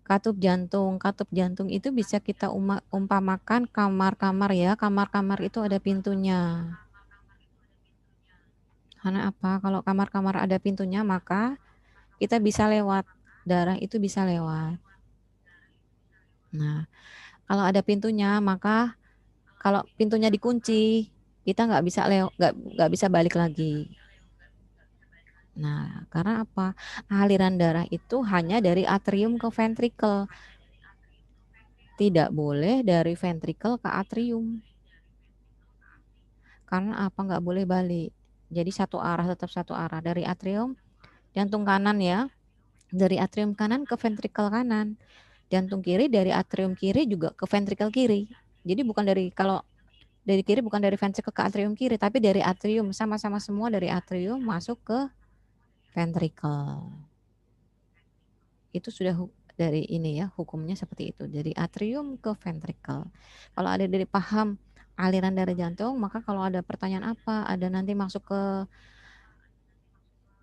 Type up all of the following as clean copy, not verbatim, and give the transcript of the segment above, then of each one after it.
Katup jantung itu bisa kita umpamakan kamar-kamar ya. Kamar-kamar itu ada pintunya. Karena apa? Kalau kamar-kamar ada pintunya, maka kita bisa lewat. Darah itu bisa lewat. Nah, kalau ada pintunya, maka kalau pintunya dikunci, kita nggak bisa balik lagi. Nah, karena apa? Aliran darah itu hanya dari atrium ke ventrikel. Tidak boleh dari ventrikel ke atrium. Karena apa? Nggak boleh balik. Jadi satu arah, tetap satu arah. Dari atrium, jantung kanan ya. Dari atrium kanan ke ventrikel kanan. Jantung kiri dari atrium kiri juga ke ventrikel kiri. Jadi bukan dari, kalau dari kiri bukan dari ventrikel ke atrium kiri, tapi dari atrium, sama-sama semua dari atrium masuk ke ventrikel. Itu sudah dari ini ya, hukumnya seperti itu. Dari atrium ke ventrikel. Kalau ada dari paham aliran darah jantung, maka kalau ada pertanyaan apa, ada nanti masuk ke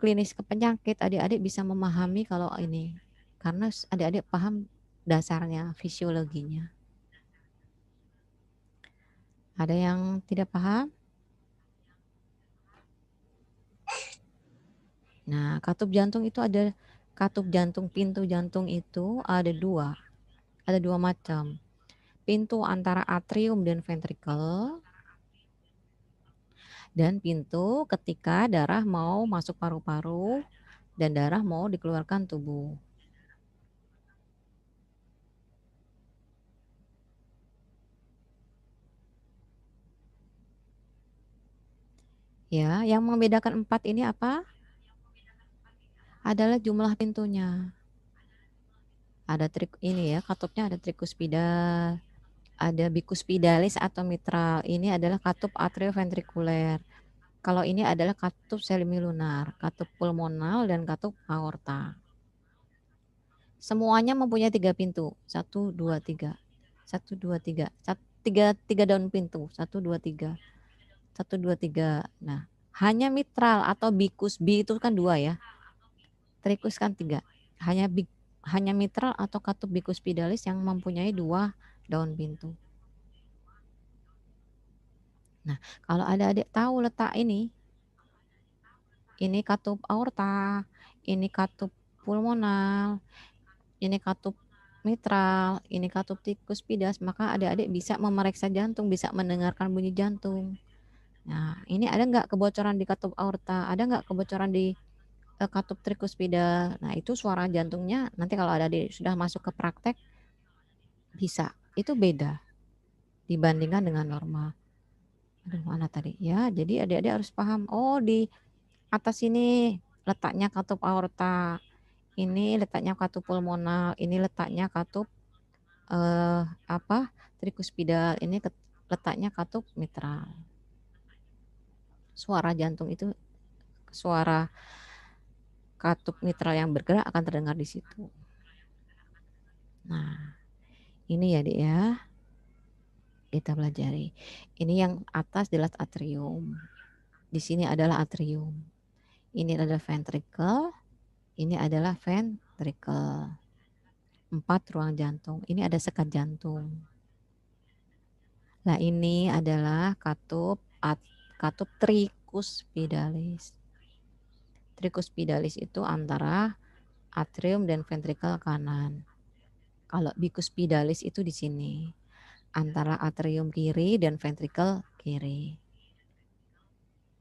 klinis ke penyakit, adik-adik bisa memahami kalau ini. Karena adik-adik paham dasarnya, fisiologinya. Ada yang tidak paham? Nah, katup jantung itu ada katup jantung, pintu jantung itu ada dua. Ada dua macam. Pintu antara atrium dan ventrikel, dan pintu ketika darah mau masuk paru-paru dan darah mau dikeluarkan tubuh. Ya, yang membedakan empat ini apa? Adalah jumlah pintunya. Ada ini ya, katupnya ada trikuspida, ada bikuspidalis atau mitral. Ini adalah katup atrioventrikuler. Kalau ini adalah katup semilunar, katup pulmonal, dan katup aorta. Semuanya mempunyai 3 pintu. 1, 2, 3. 1, 2, 3. 3 daun pintu. 1, 2, 3. 1, 2, 3. Nah, hanya mitral atau bikus. Bi itu kan 2 ya. Trikus kan 3. Hanya mitral atau katup bikuspidalis yang mempunyai 2 daun pintu. Nah, kalau adik-adik tahu letak ini katup aorta, ini katup pulmonal, ini katup mitral, ini katup trikuspidas, maka adik-adik bisa memeriksa jantung, bisa mendengarkan bunyi jantung. Nah, ini ada nggak kebocoran di katup aorta? Ada nggak kebocoran di katup trikuspida? Nah, itu suara jantungnya nanti kalau adik-adik sudah masuk ke praktek bisa. Itu beda dibandingkan dengan normal. Aduh, mana tadi? Ya, jadi adik-adik harus paham. Oh, di atas ini letaknya katup aorta. Ini letaknya katup pulmonal. Ini letaknya katup trikuspidal. Ini letaknya katup mitral. Suara jantung itu, suara katup mitral yang bergerak akan terdengar di situ. Nah, ini ya Dik ya. Kita pelajari. Ini yang atas adalah atrium. Di sini adalah atrium. Ini adalah ventricle. Ini adalah ventricle. 4 ruang jantung. Ini ada sekat jantung. Nah, ini adalah katup trikuspidalis. Trikuspidalis itu antara atrium dan ventrikel kanan. Kalau bikuspidalis itu di sini, antara atrium kiri dan ventrikel kiri.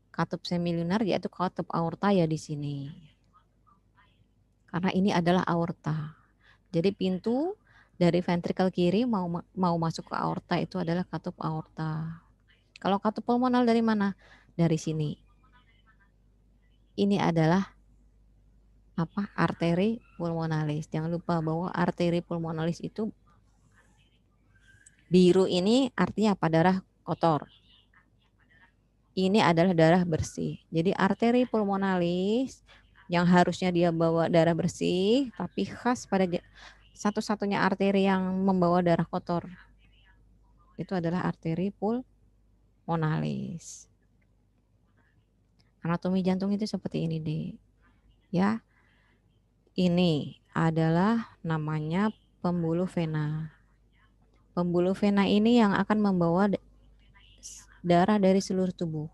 Katup semilunar yaitu katup aorta ya di sini. Karena ini adalah aorta. Jadi pintu dari ventrikel kiri mau masuk ke aorta itu adalah katup aorta. Kalau katup pulmonal dari mana? Dari sini. Ini adalah arteri pulmonalis. Jangan lupa bahwa arteri pulmonalis itu biru, ini artinya apa? Darah kotor. Ini adalah darah bersih. Jadi arteri pulmonalis yang harusnya dia bawa darah bersih, tapi khas pada satu-satunya arteri yang membawa darah kotor. Itu adalah arteri pulmonalis. Anatomi jantung itu seperti ini, ya. Ini adalah namanya pembuluh vena. Pembuluh vena ini yang akan membawa darah dari seluruh tubuh.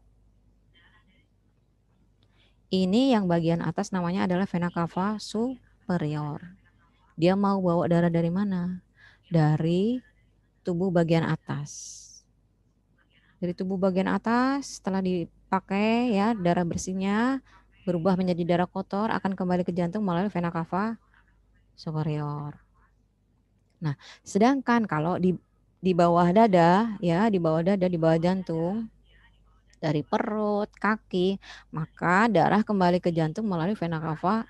Ini yang bagian atas namanya adalah vena cava superior. Dia mau bawa darah dari mana? Dari tubuh bagian atas. Dari tubuh bagian atas setelah dipakai ya darah bersihnya berubah menjadi darah kotor akan kembali ke jantung melalui vena cava superior. Nah, sedangkan kalau di bawah dada ya, di bawah dada, di bawah jantung dari perut, kaki, maka darah kembali ke jantung melalui vena cava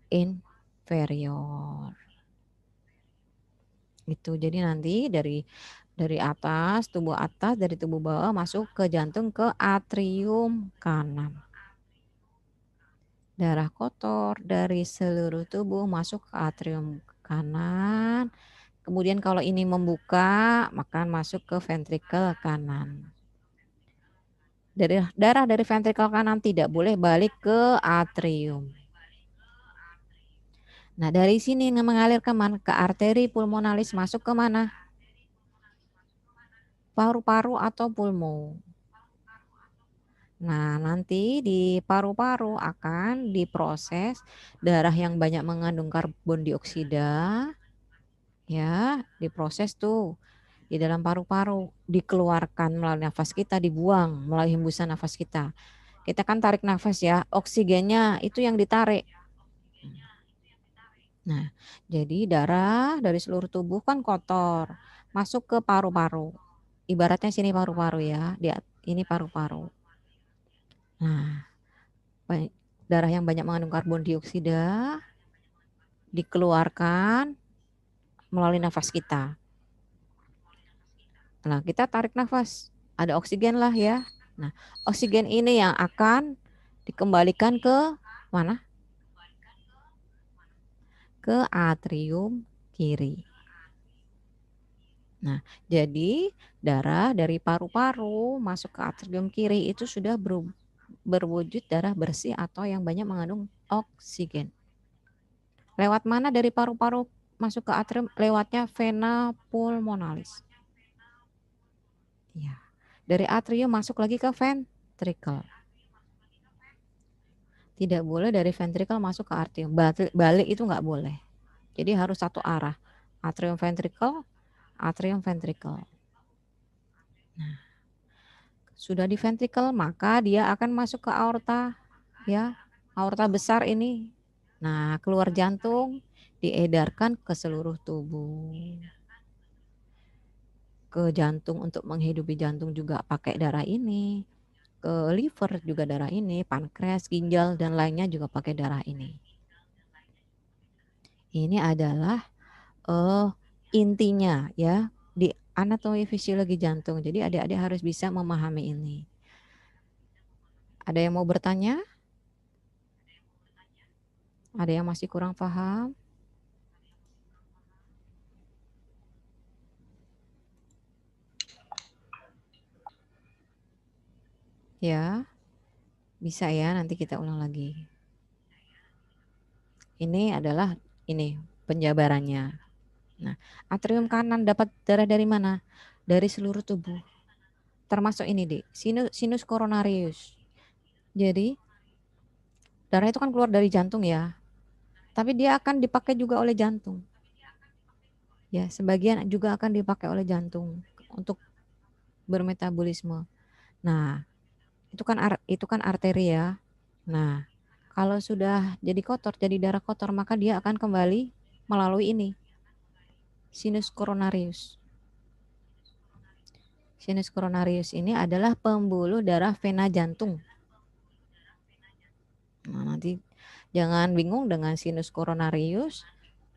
inferior. Itu. Jadi nanti dari atas, dari tubuh bawah masuk ke jantung ke atrium kanan. Darah kotor dari seluruh tubuh masuk ke atrium kanan. Kemudian kalau ini membuka, maka masuk ke ventrikel kanan. Darah dari ventrikel kanan tidak boleh balik ke atrium. Nah, dari sini mengalir kemana? Ke arteri pulmonalis, masuk ke mana? Paru-paru atau pulmo. Nah, nanti di paru-paru akan diproses darah yang banyak mengandung karbon dioksida, ya, diproses tuh di dalam paru-paru, dikeluarkan melalui nafas kita, dibuang melalui hembusan nafas kita. Kita kan tarik nafas ya, oksigennya itu yang ditarik. Nah, jadi darah dari seluruh tubuh kan kotor, masuk ke paru-paru. Ibaratnya sini paru-paru ya, ini paru-paru. Nah, darah yang banyak mengandung karbon dioksida dikeluarkan melalui nafas kita. Nah, kita tarik nafas, ada oksigen lah ya. Nah, oksigen ini yang akan dikembalikan ke mana? Ke atrium kiri. Nah, jadi darah dari paru-paru masuk ke atrium kiri itu sudah berwujud darah bersih atau yang banyak mengandung oksigen. Lewat mana dari paru-paru masuk ke atrium? Lewatnya vena pulmonalis. Ya. Dari atrium masuk lagi ke ventricle. Tidak boleh dari ventricle masuk ke atrium. Balik itu nggak boleh. Jadi harus satu arah. Atrium ventricle, atrium ventricle. Nah, sudah di ventricle maka dia akan masuk ke aorta, ya, aorta besar ini. Nah, keluar jantung, diedarkan ke seluruh tubuh. Ke jantung untuk menghidupi jantung juga pakai darah ini. Ke liver juga darah ini, pankreas, ginjal dan lainnya juga pakai darah ini. Ini adalah intinya ya di anatomi fisiologi jantung. Jadi adik-adik harus bisa memahami ini. Ada yang mau bertanya? Ada yang masih kurang paham? Ya, bisa ya, nanti kita ulang lagi. Ini adalah penjabarannya. Nah, atrium kanan dapat darah dari mana? Dari seluruh tubuh. Termasuk ini, Dik, sinus coronarius. Jadi, darah itu kan keluar dari jantung ya. Tapi dia akan dipakai juga oleh jantung. Ya, sebagian juga akan dipakai oleh jantung untuk bermetabolisme. Nah, itu kan arteri ya. Nah, kalau sudah jadi kotor, jadi darah kotor, maka dia akan kembali melalui ini, sinus coronarius. Sinus coronarius ini adalah pembuluh darah vena jantung. Nah, nanti jangan bingung dengan sinus coronarius,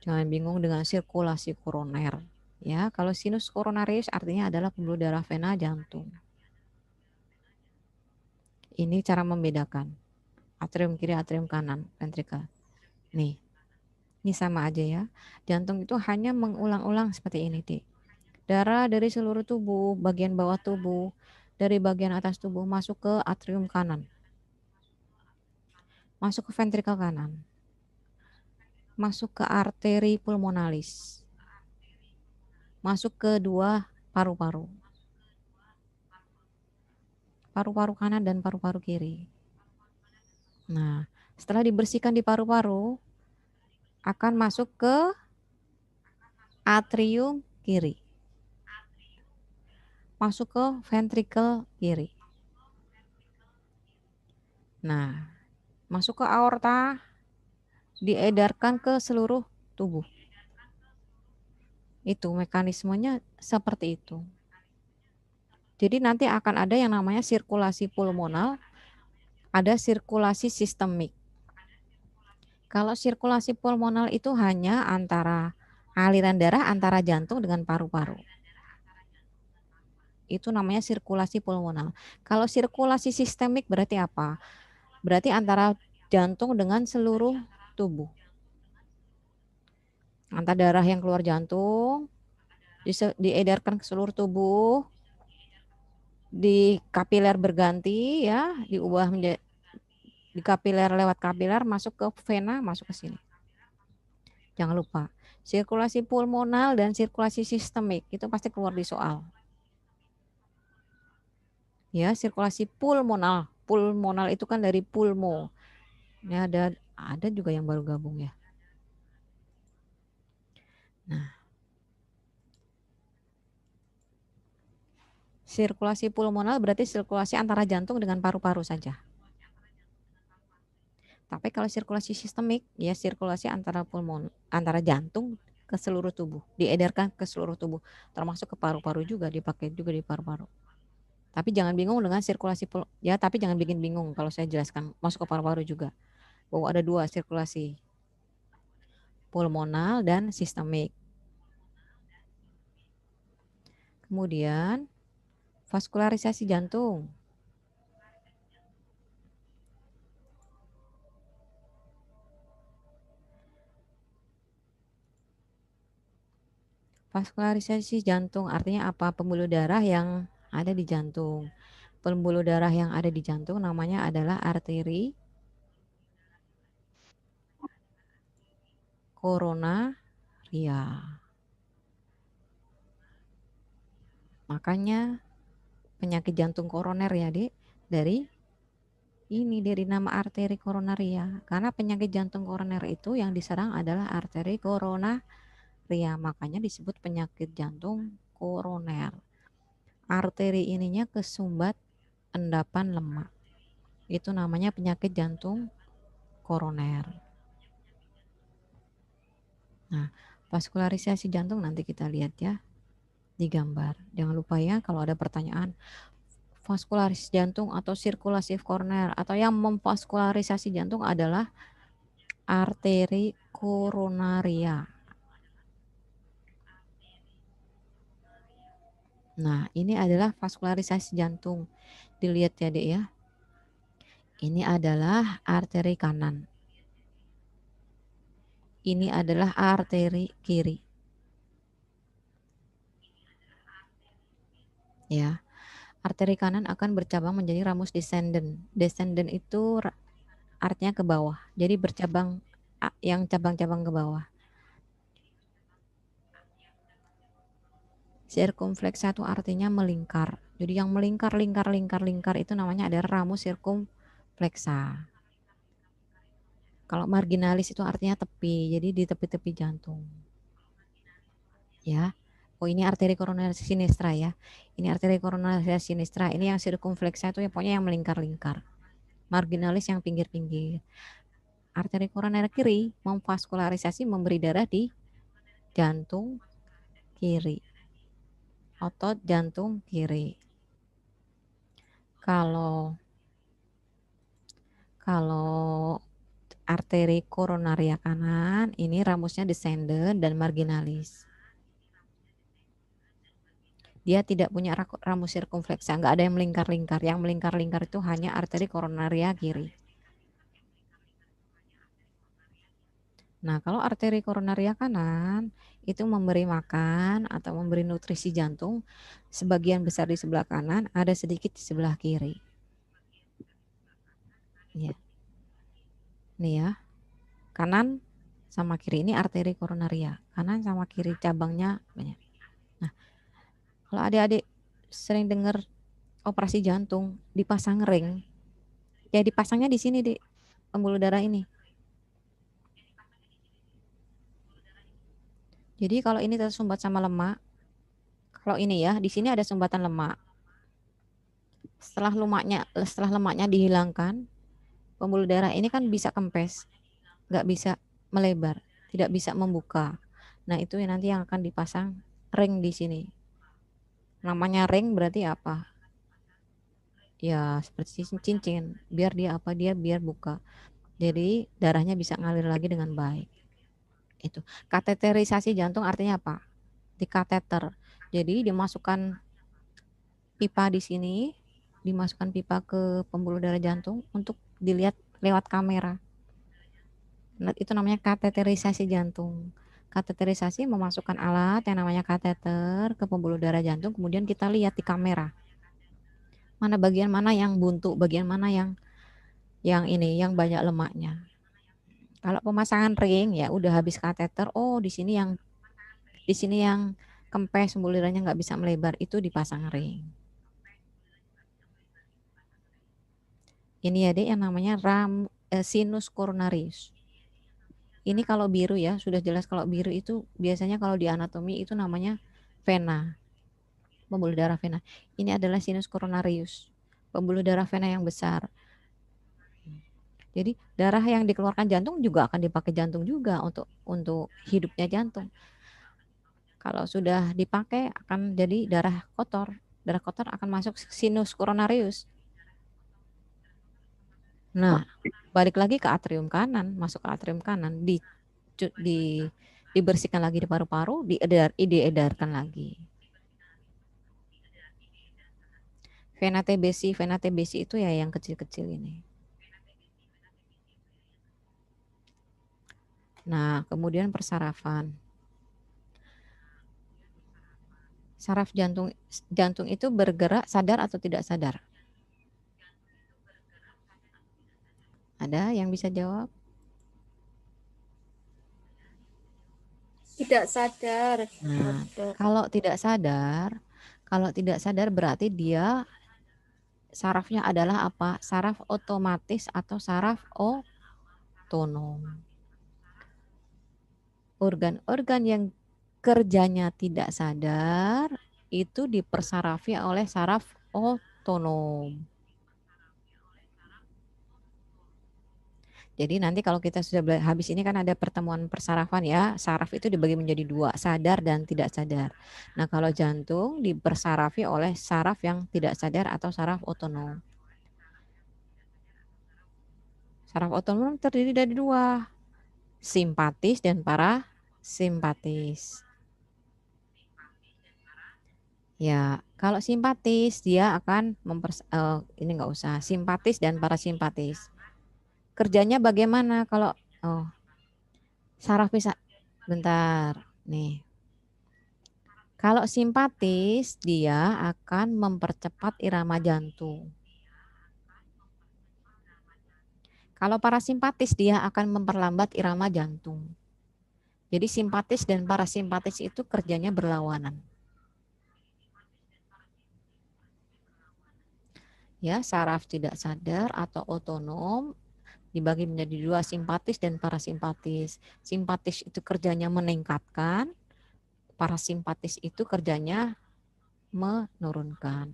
jangan bingung dengan sirkulasi koroner. Ya, kalau sinus coronarius artinya adalah pembuluh darah vena jantung. Ini cara membedakan atrium kiri, atrium kanan, ventrikel. Nih, ini sama aja ya. Jantung itu hanya mengulang-ulang seperti ini, Dik. Darah dari seluruh tubuh, bagian bawah tubuh, dari bagian atas tubuh masuk ke atrium kanan. Masuk ke ventrikel kanan. masuk ke arteri pulmonalis, masuk ke dua paru-paru, paru-paru kanan dan paru-paru kiri. Nah, setelah dibersihkan di paru-paru, akan masuk ke atrium kiri, masuk ke ventricle kiri. Nah, masuk ke aorta, diedarkan ke seluruh tubuh. Itu mekanismenya seperti itu. Jadi nanti akan ada yang namanya sirkulasi pulmonal, ada sirkulasi sistemik. Kalau sirkulasi pulmonal itu hanya antara aliran darah antara jantung dengan paru-paru. Itu namanya sirkulasi pulmonal. Kalau sirkulasi sistemik berarti apa? Berarti antara jantung dengan seluruh tubuh. Antara darah yang keluar jantung diedarkan ke seluruh tubuh, di kapiler berganti ya, diubah menjadi di kapiler, lewat kapiler masuk ke vena, masuk ke sini. Jangan lupa, sirkulasi pulmonal dan sirkulasi sistemik itu pasti keluar di soal. Ya, sirkulasi pulmonal. Pulmonal itu kan dari pulmo. Ini ada juga yang baru gabung ya. Nah, sirkulasi pulmonal berarti sirkulasi antara jantung dengan paru-paru saja. Tapi kalau sirkulasi sistemik, ya sirkulasi antara jantung ke seluruh tubuh, diedarkan ke seluruh tubuh, termasuk ke paru-paru juga, dipakai juga di paru-paru. Tapi jangan bingung dengan sirkulasi ya, tapi jangan bikin bingung kalau saya jelaskan masuk ke paru-paru juga. Bahwa ada dua sirkulasi, pulmonal dan sistemik. Kemudian vaskularisasi jantung. Vaskularisasi jantung artinya apa? Pembuluh darah yang ada di jantung. Pembuluh darah yang ada di jantung namanya adalah arteri koronaria. Makanya penyakit jantung koroner ya, Dek, dari nama arteri koronaria. Karena penyakit jantung koroner itu yang diserang adalah arteri koronaria. Makanya disebut penyakit jantung koroner. Arteri ininya kesumbat endapan lemak. Itu namanya penyakit jantung koroner. Nah, vaskularisasi jantung nanti kita lihat ya di gambar. Jangan lupa ya kalau ada pertanyaan vaskularisasi jantung atau sirkulasi koroner atau yang memvaskularisasi jantung adalah arteri koronaria. Nah, ini adalah vaskularisasi jantung. Dilihat ya, Dek ya. Ini adalah arteri kanan. Ini adalah arteri kiri. Ya. Arteri kanan akan bercabang menjadi ramus descendant. Descendant itu artinya ke bawah. Jadi bercabang, yang cabang-cabang ke bawah. Sirkumfleksa itu artinya melingkar. Jadi yang melingkar itu namanya adalah ramus sirkumfleksa. Kalau marginalis itu artinya tepi. Jadi di tepi-tepi jantung. Ya. Oh, ini arteri koroner sinistra ya. Ini arteri koroner sinistra. Ini yang sirkumfleksa itu ya pokoknya yang melingkar-lingkar. Marginalis yang pinggir-pinggir. Arteri koroner kiri memvaskularisasi, memberi darah di jantung kiri. Otot jantung kiri. Kalau arteri koronaria kanan ini ramusnya descendant dan marginalis. Dia tidak punya ramus sirkumfleksa, nggak ada yang melingkar-lingkar. Yang melingkar-lingkar itu hanya arteri koronaria kiri. Nah, kalau arteri koronaria kanan itu memberi makan atau memberi nutrisi jantung sebagian besar di sebelah kanan, ada sedikit di sebelah kiri. Ya. Nih ya, kanan sama kiri. Ini arteri koronaria. Kanan sama kiri cabangnya banyak. Nah, kalau adik-adik sering dengar operasi jantung dipasang ring, ya dipasangnya di sini di pembuluh darah ini. Jadi kalau ini tersumbat sama lemak, kalau ini ya di sini ada sumbatan lemak. Setelah lemaknya dihilangkan, pembuluh darah ini kan bisa kempes, nggak bisa melebar, tidak bisa membuka. Nah itu nanti yang akan dipasang ring di sini. Namanya ring berarti apa? Ya seperti cincin. Biar dia apa? Dia biar buka. Jadi darahnya bisa ngalir lagi dengan baik. Itu. Kateterisasi jantung artinya apa? Di kateter. Jadi dimasukkan pipa di sini, dimasukkan pipa ke pembuluh darah jantung untuk dilihat lewat kamera. Nah, itu namanya kateterisasi jantung. Kateterisasi memasukkan alat yang namanya kateter ke pembuluh darah jantung, kemudian kita lihat di kamera. Mana bagian mana yang buntu, bagian mana yang yang banyak lemaknya. Kalau pemasangan ring ya udah habis kateter, oh di sini yang kempes pembuluh darahnya nggak bisa melebar, itu dipasang ring. Ini ya deh yang namanya sinus coronarius. Ini kalau biru ya, sudah jelas kalau biru itu biasanya kalau di anatomi itu namanya vena, pembuluh darah vena. Ini adalah sinus coronarius, pembuluh darah vena yang besar. Jadi darah yang dikeluarkan jantung juga akan dipakai jantung juga untuk hidupnya jantung. Kalau sudah dipakai akan jadi darah kotor. Darah kotor akan masuk sinus coronarius. Nah, balik lagi ke atrium kanan, masuk ke atrium kanan, dibersihkan lagi di paru-paru, diedarkan lagi. Vena TBC itu ya yang kecil-kecil ini. Nah, kemudian persarafan. Saraf jantung itu bergerak sadar atau tidak sadar? Ada yang bisa jawab? Tidak sadar. Nah, kalau tidak sadar berarti dia sarafnya adalah apa? Saraf otomatis atau saraf otonom. Organ-organ yang kerjanya tidak sadar itu dipersarafi oleh saraf otonom. Jadi nanti kalau kita sudah habis ini kan ada pertemuan persarafan ya, saraf itu dibagi menjadi dua, sadar dan tidak sadar. Nah kalau jantung dipersarafi oleh saraf yang tidak sadar atau saraf otonom. Saraf otonom terdiri dari dua, simpatis dan parasimpatis. Ya, kalau simpatis dia akan ini nggak usah, simpatis dan parasimpatis. Kerjanya bagaimana kalau saraf bisa bentar nih. Kalau simpatis dia akan mempercepat irama jantung. Kalau parasimpatis dia akan memperlambat irama jantung. Jadi simpatis dan parasimpatis itu kerjanya berlawanan. Ya, saraf tidak sadar atau otonom dibagi menjadi dua, simpatis dan parasimpatis. Simpatis itu kerjanya meningkatkan, parasimpatis itu kerjanya menurunkan.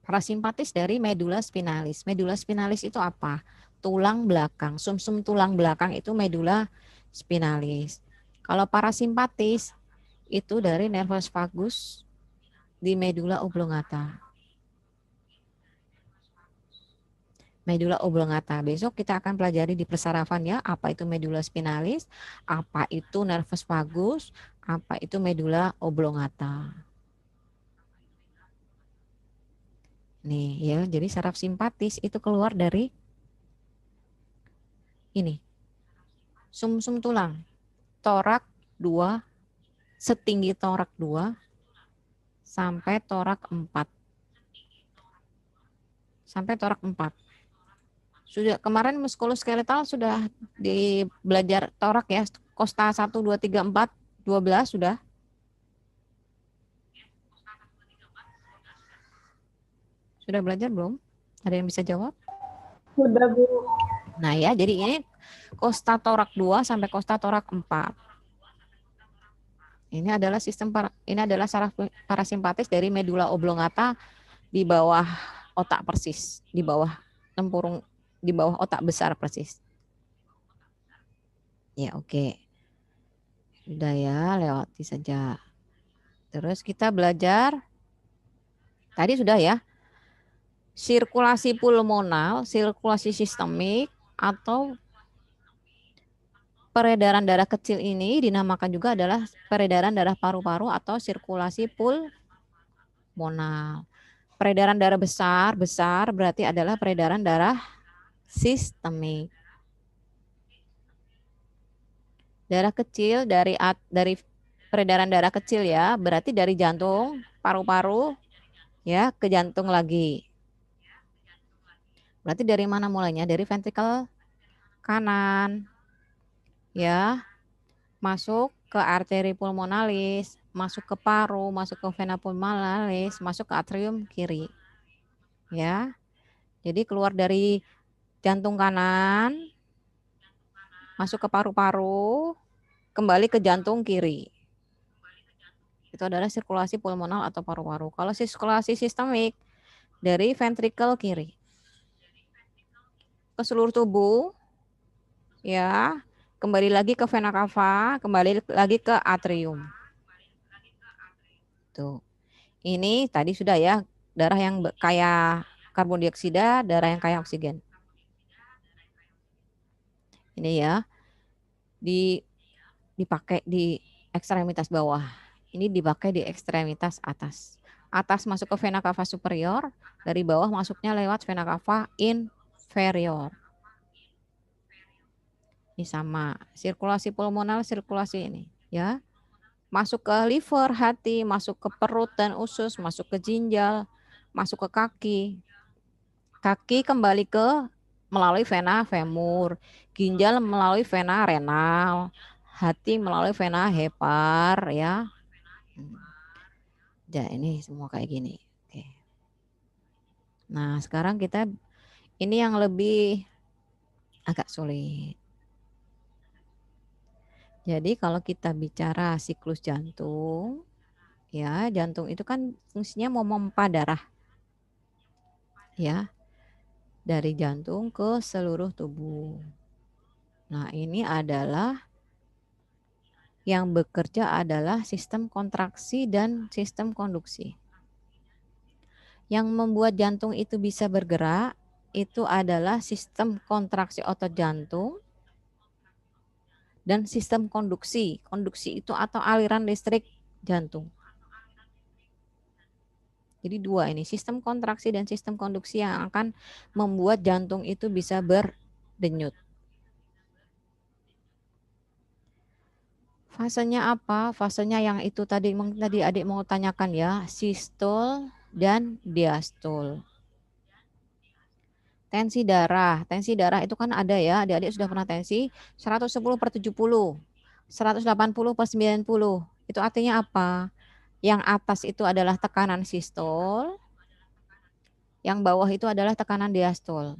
Parasimpatis dari medula spinalis. Medula spinalis itu apa? Tulang belakang. Sumsum tulang belakang itu medula spinalis. Kalau parasimpatis itu dari nervus vagus di medula oblongata. Medula oblongata. Besok kita akan pelajari di persarafan ya, apa itu medula spinalis, apa itu nervus vagus, apa itu medula oblongata. Nih ya, jadi saraf simpatis itu keluar dari ini. Sumsum tulang. Torak 2, setinggi torak 2 sampai torak 4. sampai torak 4. Sudah kemarin muskuloskeletal sudah di belajar torak ya, kosta 1 2 3 4 12 sudah. Sudah belajar belum? Ada yang bisa jawab? Sudah, Bu. Nah ya, jadi ini kosta torak 2 sampai kosta torak 4. Ini adalah saraf parasimpatis dari medula oblongata di bawah otak persis, di bawah tempurung, di bawah otak besar persis. Ya, oke. Sudah ya, lewati saja. Terus kita belajar tadi sudah ya. Sirkulasi pulmonal, sirkulasi sistemik, atau peredaran darah kecil ini dinamakan juga adalah peredaran darah paru-paru atau sirkulasi pulmonal. Peredaran darah besar berarti adalah peredaran darah sistemik. Darah kecil dari peredaran darah kecil ya, berarti dari jantung, paru-paru ya ke jantung lagi. Berarti dari mana mulainya? Dari ventrikel kanan ya, masuk ke arteri pulmonalis, masuk ke paru, masuk ke vena pulmonalis, masuk ke atrium kiri. Ya. Jadi keluar dari jantung kanan, masuk ke paru-paru, kembali ke jantung kiri. Itu adalah sirkulasi pulmonal atau paru-paru. Kalau sirkulasi sistemik dari ventrikel kiri ke seluruh tubuh, ya, kembali lagi ke vena cava, kembali lagi ke atrium. Tuh. Ini tadi sudah ya, darah yang kaya karbon dioksida, darah yang kaya oksigen. Ini ya, dipakai di ekstremitas bawah. Ini dipakai di ekstremitas atas. Atas masuk ke vena cava superior, dari bawah masuknya lewat vena cava inferior. Ini sama, sirkulasi pulmonal, sirkulasi ini ya. Masuk ke liver, hati, masuk ke perut dan usus, masuk ke ginjal, masuk ke kaki. Kaki kembali ke melalui vena femur, ginjal melalui vena renal, hati melalui vena hepar ya. Ya, ini semua kayak gini. Oke. Nah, sekarang kita ini yang lebih agak sulit. Jadi kalau kita bicara siklus jantung, ya jantung itu kan fungsinya memompa darah, ya dari jantung ke seluruh tubuh. Nah ini adalah yang bekerja adalah sistem kontraksi dan sistem konduksi. Yang membuat jantung itu bisa bergerak itu adalah sistem kontraksi otot jantung dan sistem konduksi. Konduksi itu atau aliran listrik jantung. Jadi dua ini, sistem kontraksi dan sistem konduksi yang akan membuat jantung itu bisa berdenyut. Fasenya apa? Fasenya yang itu tadi adik mau tanyakan ya, sistol dan diastol. Tensi darah itu kan ada ya, adik-adik sudah pernah tensi 110/70, 180/90. Itu artinya apa? Yang atas itu adalah tekanan sistol, yang bawah itu adalah tekanan diastol.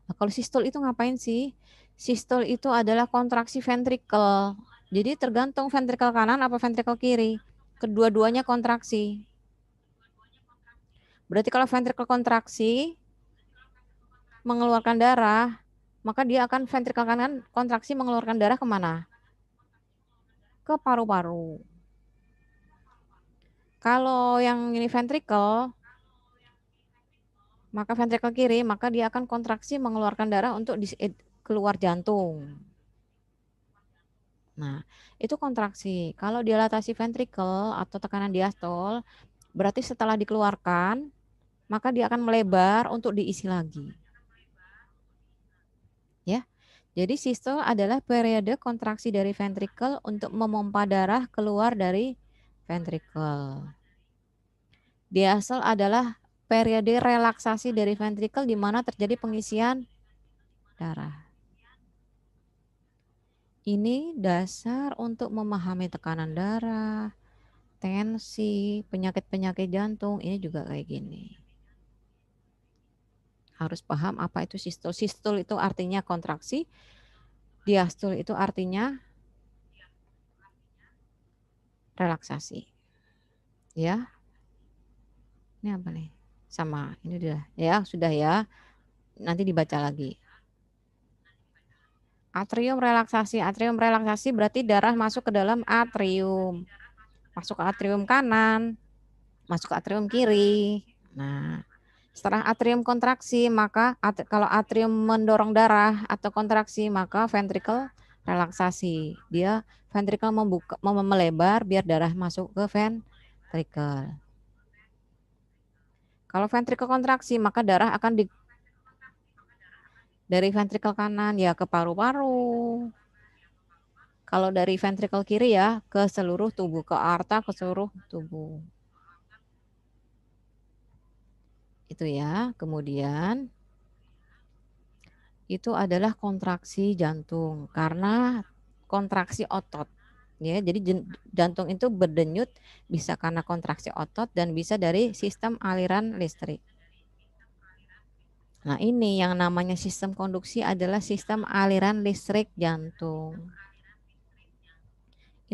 Nah, kalau sistol itu ngapain sih? Sistol itu adalah kontraksi ventrikel. Jadi tergantung ventrikel kanan apa ventrikel kiri. Kedua-duanya kontraksi. Berarti kalau ventrikel kontraksi mengeluarkan darah, maka dia akan ventrikel kanan kontraksi mengeluarkan darah kemana? Ke paru-paru. Kalau yang ini ventrikel, maka ventrikel kiri, maka dia akan kontraksi mengeluarkan darah untuk keluar jantung. Nah, itu kontraksi. Kalau dilatasi ventrikel atau tekanan diastol, berarti setelah dikeluarkan, maka dia akan melebar untuk diisi lagi. Ya. Jadi sistol adalah periode kontraksi dari ventrikel untuk memompa darah keluar dari ventrikel. Diastol adalah periode relaksasi dari ventrikel di mana terjadi pengisian darah. Ini dasar untuk memahami tekanan darah, tensi, penyakit-penyakit jantung, ini juga kayak gini. Harus paham apa itu sistol. Sistol itu artinya kontraksi, diastol itu artinya relaksasi. Ya. Ini apa nih? Sama, ini udah ya, sudah ya. Nanti dibaca lagi. Atrium relaksasi berarti darah masuk ke dalam atrium. Masuk ke atrium kanan, masuk ke atrium kiri. Nah, setelah atrium kontraksi, maka kalau atrium mendorong darah atau kontraksi, maka ventrikel relaksasi. Dia ventrikel membuka, melebar biar darah masuk ke ventrikel. Kalau ventrikel kontraksi, maka darah akan dari ventrikel kanan ya ke paru-paru. Kalau dari ventrikel kiri ya ke seluruh tubuh, ke aorta, ke seluruh tubuh. Itu ya. Kemudian itu adalah kontraksi jantung karena kontraksi otot. Ya, jadi jantung itu berdenyut bisa karena kontraksi otot dan bisa dari sistem aliran listrik. Nah, ini yang namanya sistem konduksi adalah sistem aliran listrik jantung.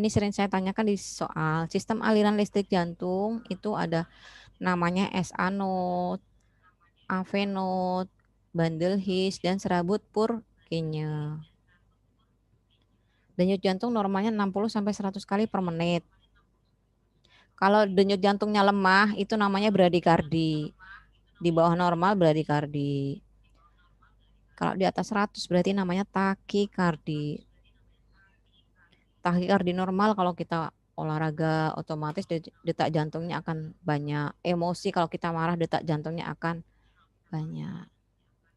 Ini sering saya tanyakan di soal sistem aliran listrik jantung itu ada namanya SA node, AV node, bundle His dan serabut Purkinje. Denyut jantung normalnya 60 sampai 100 kali per menit. Kalau denyut jantungnya lemah itu namanya bradikardi. Di bawah normal bradikardi. Kalau di atas 100 berarti namanya takikardi. Takikardi normal kalau kita olahraga otomatis detak jantungnya akan banyak. Emosi kalau kita marah detak jantungnya akan banyak.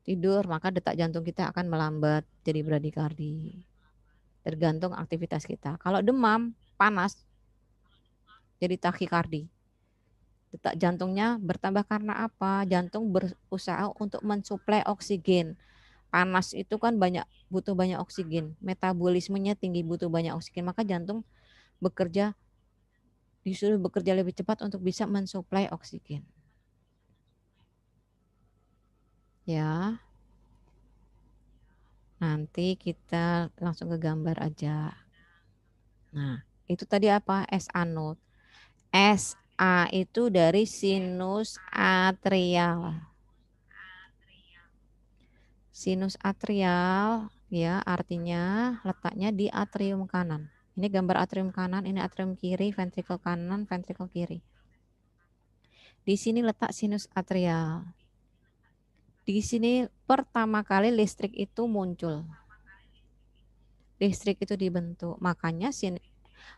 Tidur maka detak jantung kita akan melambat jadi bradikardi. Tergantung aktivitas kita. Kalau demam, panas jadi takikardi. Detak jantungnya bertambah karena apa? Jantung berusaha untuk mensuplai oksigen. Panas itu kan butuh banyak oksigen. Metabolismenya tinggi, butuh banyak oksigen. Maka jantung disuruh bekerja lebih cepat untuk bisa mensuplai oksigen. Ya. Nanti kita langsung ke gambar aja. Nah, itu tadi apa? SA node. SA itu dari sinus atrial. Sinus atrial ya artinya letaknya di atrium kanan. Ini gambar atrium kanan, ini atrium kiri, ventrikel kanan, ventrikel kiri. Di sini letak sinus atrial. Di sini pertama kali listrik itu muncul. Listrik itu dibentuk. Makanya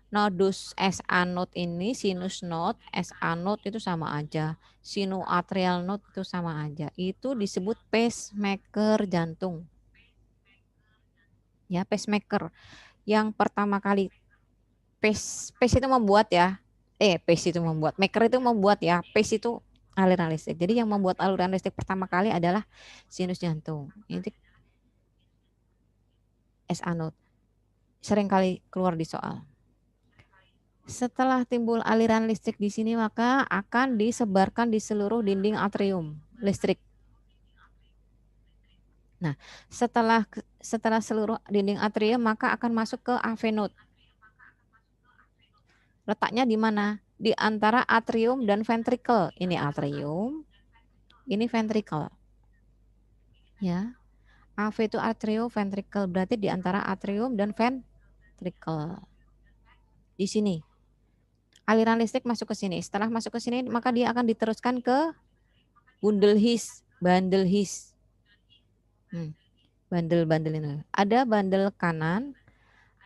nodus SA node ini, sinus node, SA node itu sama aja. Sinuatrial node itu sama aja. Itu disebut pacemaker jantung. Ya, pacemaker. Yang pertama kali pace itu membuat ya. Pace itu membuat. Maker itu membuat ya. Pace itu aliran listrik. Jadi yang membuat aliran listrik pertama kali adalah sinus jantung. Ini SA node. Sering kali keluar di soal. Setelah timbul aliran listrik di sini maka akan disebarkan di seluruh dinding atrium listrik. Nah, setelah seluruh dinding atrium maka akan masuk ke AV node. Letaknya di mana? Di antara atrium dan ventrikel. Ini atrium, ini ventrikel. Ya. AV itu atrioventrikel, berarti di antara atrium dan ventrikel. Di sini. Aliran listrik masuk ke sini. Setelah masuk ke sini maka dia akan diteruskan ke bundle His. Bandel-bandel ini. Ada bandel kanan,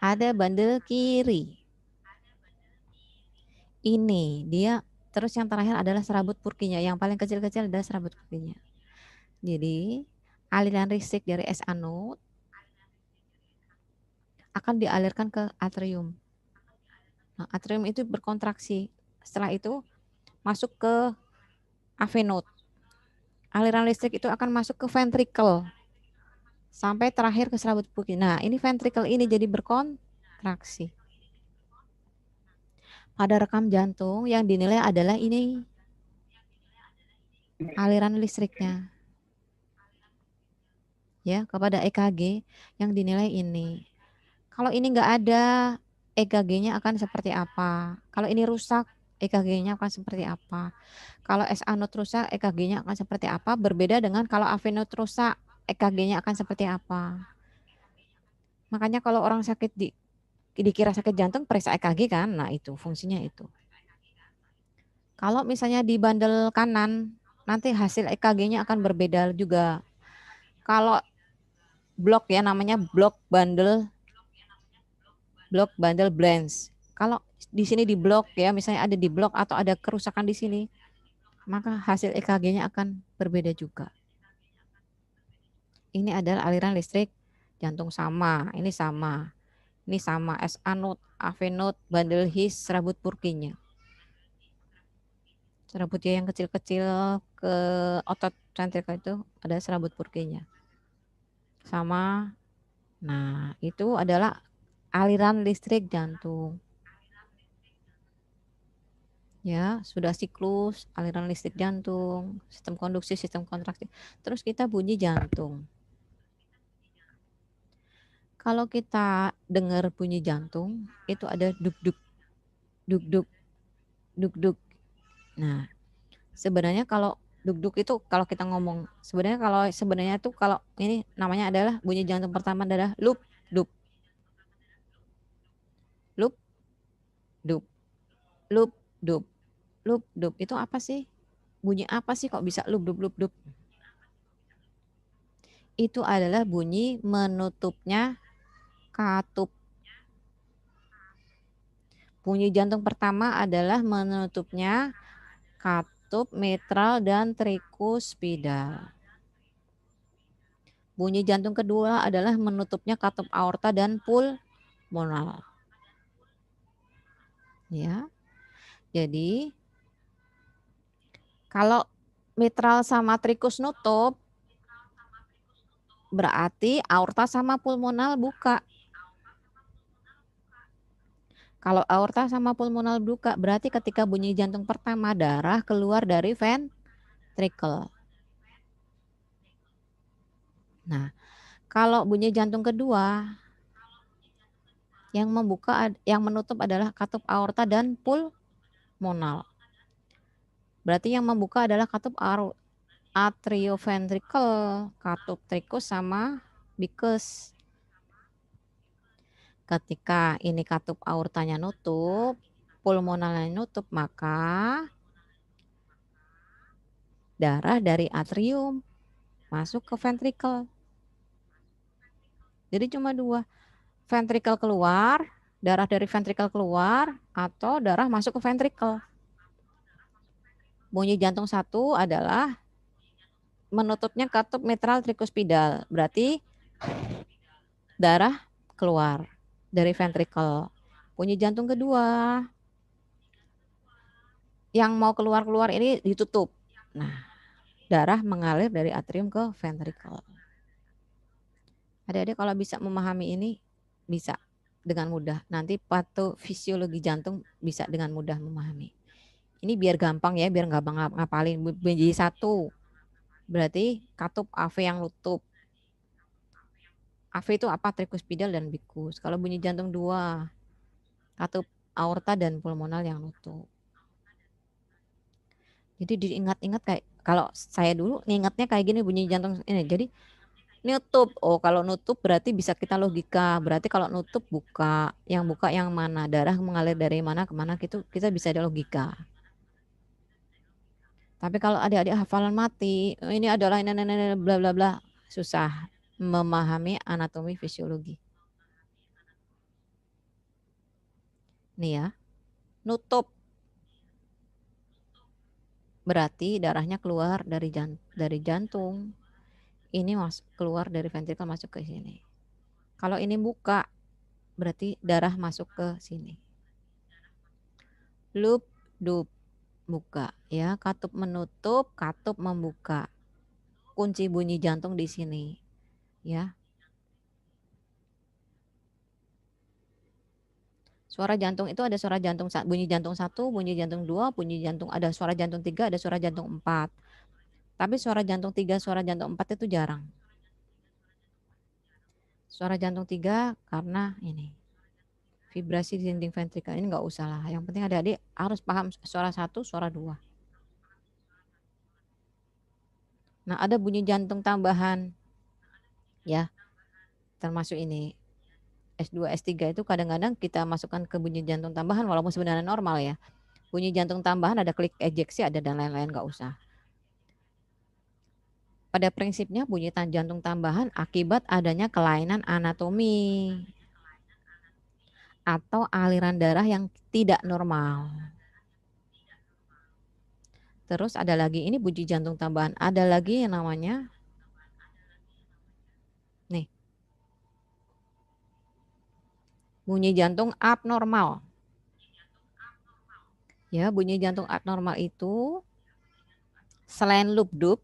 ada bandel kiri. Ini dia terus yang terakhir adalah serabut Purkinje. Yang paling kecil-kecil adalah serabut Purkinje. Jadi aliran listrik dari SA node akan dialirkan ke atrium. Nah, atrium itu berkontraksi. Setelah itu masuk ke AV node. aliran listrik itu akan masuk ke ventricle sampai terakhir ke serabut Purkinje. Nah, ini ventricle ini jadi berkontraksi. Pada rekam jantung yang dinilai adalah ini aliran listriknya. Ya, kepada EKG yang dinilai ini. Kalau ini nggak ada, EKG-nya akan seperti apa? Kalau ini rusak, EKG-nya akan seperti apa? Kalau SA node rusak, EKG-nya akan seperti apa? Berbeda dengan kalau AV node rusak, EKG-nya akan seperti apa? Makanya kalau orang sakit dikira sakit jantung, periksa EKG kan? Nah itu fungsinya itu. Kalau misalnya di bandel kanan, nanti hasil EKG-nya akan berbeda juga. Kalau blok ya, namanya blok bundle branch. Kalau di sini di blok ya, misalnya ada di blok atau ada kerusakan di sini, maka hasil EKG-nya akan berbeda juga. Ini adalah aliran listrik jantung sama, ini sama. Ini sama SA node, AV node, bundle His, serabut Purkinje. Serabutnya yang kecil-kecil ke otot ventrikel itu ada serabut Purkinje. Sama. Nah, itu adalah aliran listrik jantung. Ya, sudah siklus, aliran listrik jantung, sistem konduksi, sistem kontraksi. Terus kita bunyi jantung. Kalau kita dengar bunyi jantung, itu ada duk-duk, duk-duk, duk-duk. Nah, sebenarnya kalau duk-duk itu kalau kita ngomong, sebenarnya tuh kalau ini namanya adalah bunyi jantung pertama adalah loop, dup, loop, dup, loop, dup, loop, dup. Itu apa sih? Bunyi apa sih kok bisa loop, dup, loop, dup? Itu adalah bunyi menutupnya katup. Bunyi jantung pertama adalah menutupnya katup, mitral, dan trikuspidal. Bunyi jantung kedua adalah menutupnya katup aorta dan pulmonal. Ya. Jadi kalau mitral sama trikus nutup berarti aorta sama pulmonal buka. Kalau aorta sama pulmonal buka, berarti ketika bunyi jantung pertama darah keluar dari ventricle. Nah, kalau bunyi jantung kedua yang menutup adalah katup aorta dan pulmonal. Berarti yang membuka adalah katup atrioventricle, katup trikus sama bikus. Ketika ini katup aortanya nutup, pulmonalnya nutup, maka darah dari atrium masuk ke ventricle. Jadi cuma dua, ventricle keluar, darah dari ventricle keluar, atau darah masuk ke ventricle. Bunyi jantung satu adalah menutupnya katup mitral trikuspidal, berarti darah keluar dari ventricle. Bunyi jantung kedua yang mau keluar-keluar ini ditutup. Nah, darah mengalir dari atrium ke ventricle. Adik-adik kalau bisa memahami ini bisa dengan mudah. Nanti patofisiologi jantung bisa dengan mudah memahami. Ini biar gampang ya, biar gampang ngapalin. Bunyi satu berarti katup AV yang nutup. AV itu apa? Trikuspidal dan bikus. Kalau bunyi jantung dua, katup aorta dan pulmonal yang nutup. Jadi diingat-ingat kayak kalau saya dulu ingatnya kayak gini bunyi jantung ini. Jadi nutup. Oh, kalau nutup berarti bisa kita logika. Berarti kalau nutup buka. Yang buka yang mana? Darah mengalir dari mana ke mana gitu kita bisa ada logika. Tapi kalau adik-adik hafalan mati, ini adalah ini bla bla bla, susah memahami anatomi fisiologi. Nih ya. Nutup berarti darahnya keluar dari jantung. Ini keluar dari ventrikel masuk ke sini. Kalau ini buka berarti darah masuk ke sini. Loop, dup, buka ya, katup menutup, katup membuka. kunci bunyi jantung di sini, ya. Suara jantung itu ada suara jantung bunyi jantung 1, bunyi jantung 2, bunyi jantung ada suara jantung 3, ada suara jantung 4. Tapi suara jantung 3, suara jantung 4 itu jarang. Suara jantung 3 karena ini vibrasi di dinding ventrikel, ini nggak usah lah. Yang penting adik-adik harus paham suara 1, suara 2. Nah, ada bunyi jantung tambahan, ya, termasuk ini. S2, S3 itu kadang-kadang kita masukkan ke bunyi jantung tambahan walaupun sebenarnya normal ya. Bunyi jantung tambahan ada klik ejeksi, ada dan lain-lain, nggak usah. Pada prinsipnya bunyi jantung tambahan akibat adanya kelainan anatomi atau aliran darah yang tidak normal. Terus ada lagi, ini bunyi jantung tambahan, ada lagi yang namanya nih, bunyi jantung abnormal. Ya, bunyi jantung abnormal itu selain lubdub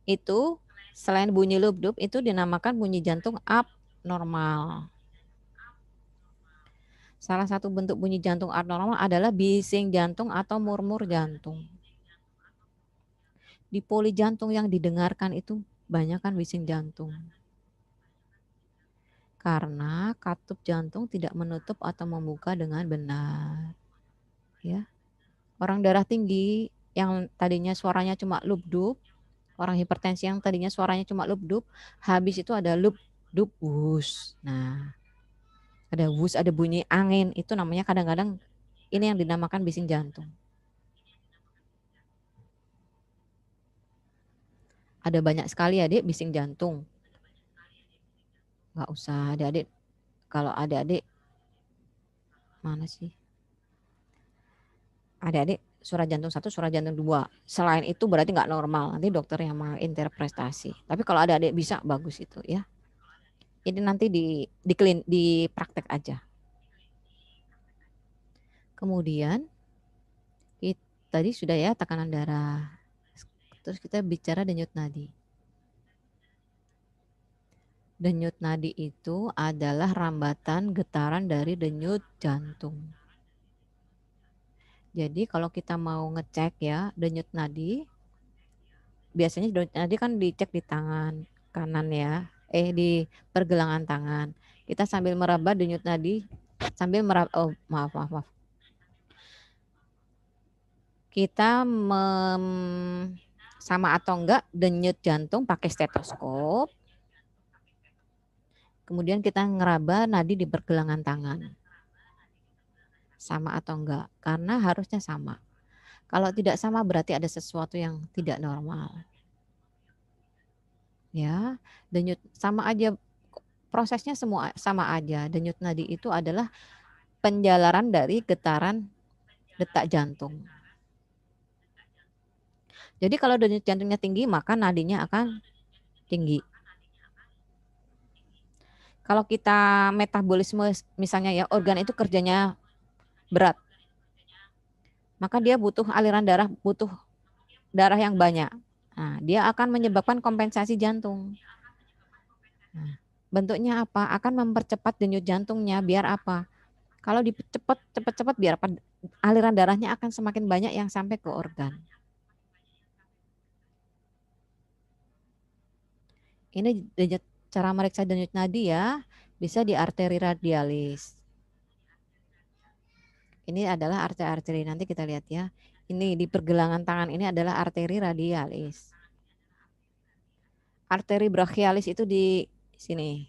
itu, selain bunyi lubdub itu dinamakan bunyi jantung abnormal. Salah satu bentuk bunyi jantung abnormal adalah bising jantung atau murmur jantung. Di poli jantung yang didengarkan itu banyak kan bising jantung. Karena katup jantung tidak menutup atau membuka dengan benar. Ya. Orang darah tinggi yang tadinya suaranya cuma lubdub, orang hipertensi yang tadinya suaranya cuma lubdub, habis itu ada lubdub wus. Nah, ada wus, ada bunyi angin, itu namanya kadang-kadang ini yang dinamakan bising jantung. Ada banyak sekali adik bising jantung. Nggak usah adik-adik. Kalau adik-adik, mana sih? Adik-adik suara jantung 1, suara jantung 2. Selain itu berarti nggak normal. Nanti dokter yang menginterpretasi. Tapi kalau adik-adik bisa, bagus itu ya. Ini nanti di praktek aja. Kemudian tadi sudah ya tekanan darah. Terus kita bicara denyut nadi. Denyut nadi itu adalah rambatan getaran dari denyut jantung. Jadi kalau kita mau ngecek ya denyut nadi, biasanya denyut nadi kan dicek di tangan kanan ya, di pergelangan tangan. Kita sambil meraba denyut nadi, sambil meraba, oh maaf. Kita sama atau enggak denyut jantung pakai stetoskop. Kemudian kita ngeraba nadi di pergelangan tangan. Sama atau enggak? Karena harusnya sama. Kalau tidak sama berarti ada sesuatu yang tidak normal. Ya, denyut sama aja, prosesnya semua sama aja. Denyut nadi itu adalah penjalaran dari getaran detak jantung. Jadi kalau denyut jantungnya tinggi, maka nadinya akan tinggi. Kalau kita metabolisme misalnya ya, organ itu kerjanya berat, maka dia butuh aliran darah, butuh darah yang banyak. Nah, dia akan menyebabkan kompensasi jantung. Nah, bentuknya apa? Akan mempercepat denyut jantungnya biar apa? Kalau cepat biar apa? Aliran darahnya akan semakin banyak yang sampai ke organ. Ini cara meriksa denyut nadi ya, bisa di arteri radialis. Ini adalah arteri, nanti kita lihat ya. Ini di pergelangan tangan ini adalah arteri radialis. Arteri brachialis itu di sini.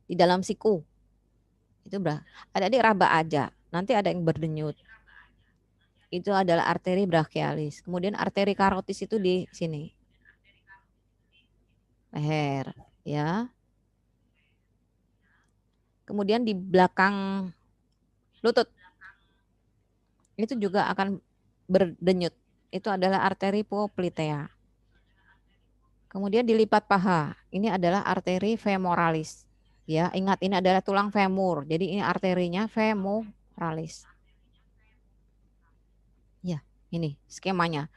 Di dalam siku. Itu adik-adik raba aja. Nanti ada yang berdenyut. Itu adalah arteri brachialis. Kemudian arteri karotis itu di sini. Leher, ya. Kemudian di belakang lutut. Itu juga akan berdenyut. Itu adalah arteri poplitea. Kemudian di lipat paha. Ini adalah arteri femoralis. Ya, ingat ini adalah tulang femur. Jadi ini arterinya femoralis. Ya, ini skemanya.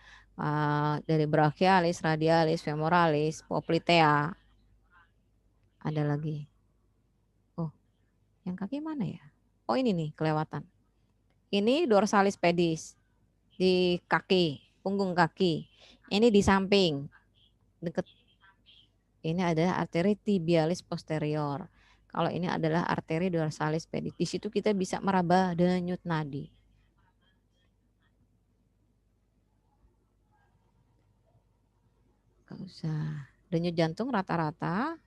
Dari brachialis, radialis, femoralis, poplitea. Ada lagi. Oh, yang kaki mana ya? Oh, ini nih kelewatan. Ini dorsalis pedis di kaki, punggung kaki. Ini di samping, deket. Ini adalah arteri tibialis posterior. Kalau ini adalah arteri dorsalis pedis. Di situ kita bisa meraba denyut nadi. Gak usah. Denyut jantung rata-rata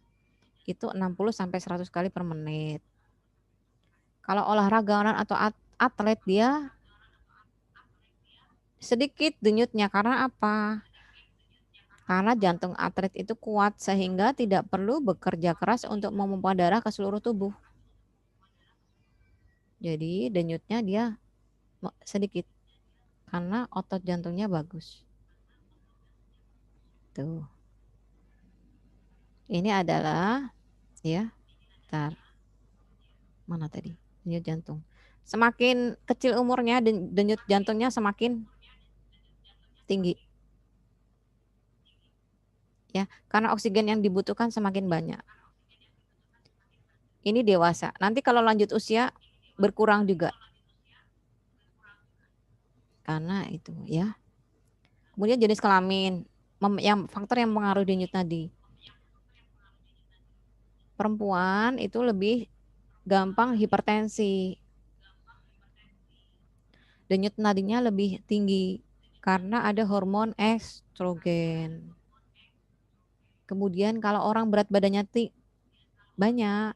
itu 60 sampai 100 kali per menit. Kalau olahragawan atau atlet dia sedikit denyutnya karena apa? Karena jantung atlet itu kuat sehingga tidak perlu bekerja keras untuk memompa darah ke seluruh tubuh. Jadi denyutnya dia sedikit karena otot jantungnya bagus. Tuh. Ini adalah ya, bentar. Mana tadi? Denyut jantung. Semakin kecil umurnya denyut jantungnya semakin tinggi. Ya, karena oksigen yang dibutuhkan semakin banyak. Ini dewasa. Nanti kalau lanjut usia berkurang juga. Karena itu ya. Kemudian jenis kelamin, yang faktor yang mempengaruhi denyut nadi. Perempuan itu lebih gampang hipertensi. Denyut nadinya lebih tinggi karena ada hormon estrogen. Kemudian kalau orang berat badannya banyak,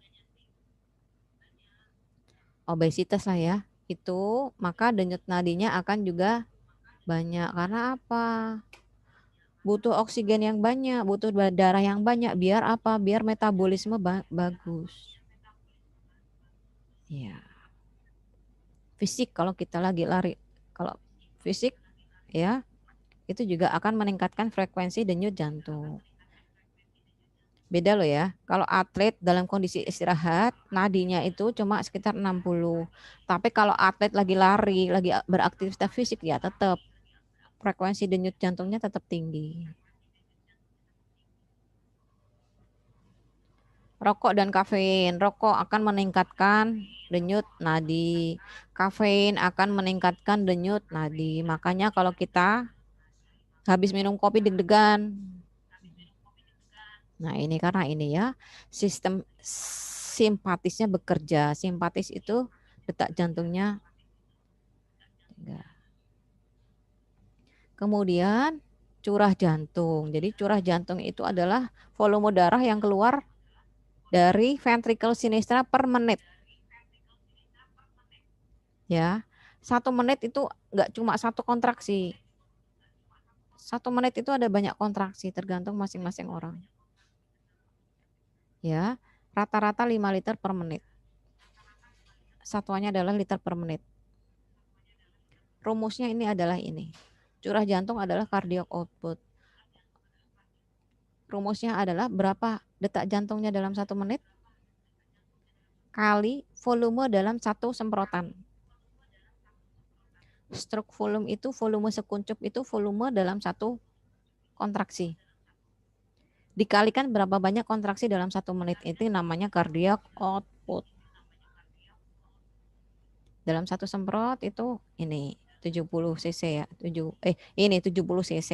obesitas lah ya, itu maka denyut nadinya akan juga banyak. Karena apa? Butuh oksigen yang banyak, butuh darah yang banyak. Biar apa? Biar metabolisme bagus. Ya. Fisik kalau kita lagi lari. Kalau fisik ya, itu juga akan meningkatkan frekuensi denyut jantung. Beda loh ya. Kalau atlet dalam kondisi istirahat, nadinya itu cuma sekitar 60. Tapi kalau atlet lagi lari, lagi beraktivitas fisik ya tetap frekuensi denyut jantungnya tetap tinggi. Rokok dan kafein. Rokok akan meningkatkan denyut nadi. Kafein akan meningkatkan denyut nadi. Makanya kalau kita habis minum kopi deg-degan. Nah, ini karena ini ya, sistem simpatisnya bekerja. Simpatis itu detak jantungnya. Kemudian curah jantung. Jadi curah jantung itu adalah volume darah yang keluar dari ventricle sinistra per menit. Ya, 1 menit itu nggak cuma satu kontraksi. 1 menit itu ada banyak kontraksi tergantung masing-masing orang. Ya, rata-rata 5 liter per menit. Satuannya adalah liter per menit. Rumusnya ini adalah ini. Curah jantung adalah cardiac output. Rumusnya adalah berapa detak jantungnya dalam 1 menit kali volume dalam 1 semprotan. Stroke volume itu volume sekuncup itu volume dalam 1 kontraksi. Dikalikan berapa banyak kontraksi dalam 1 menit itu namanya cardiac output. Dalam 1 semprot itu ini 70 cc ya, ini 70 cc.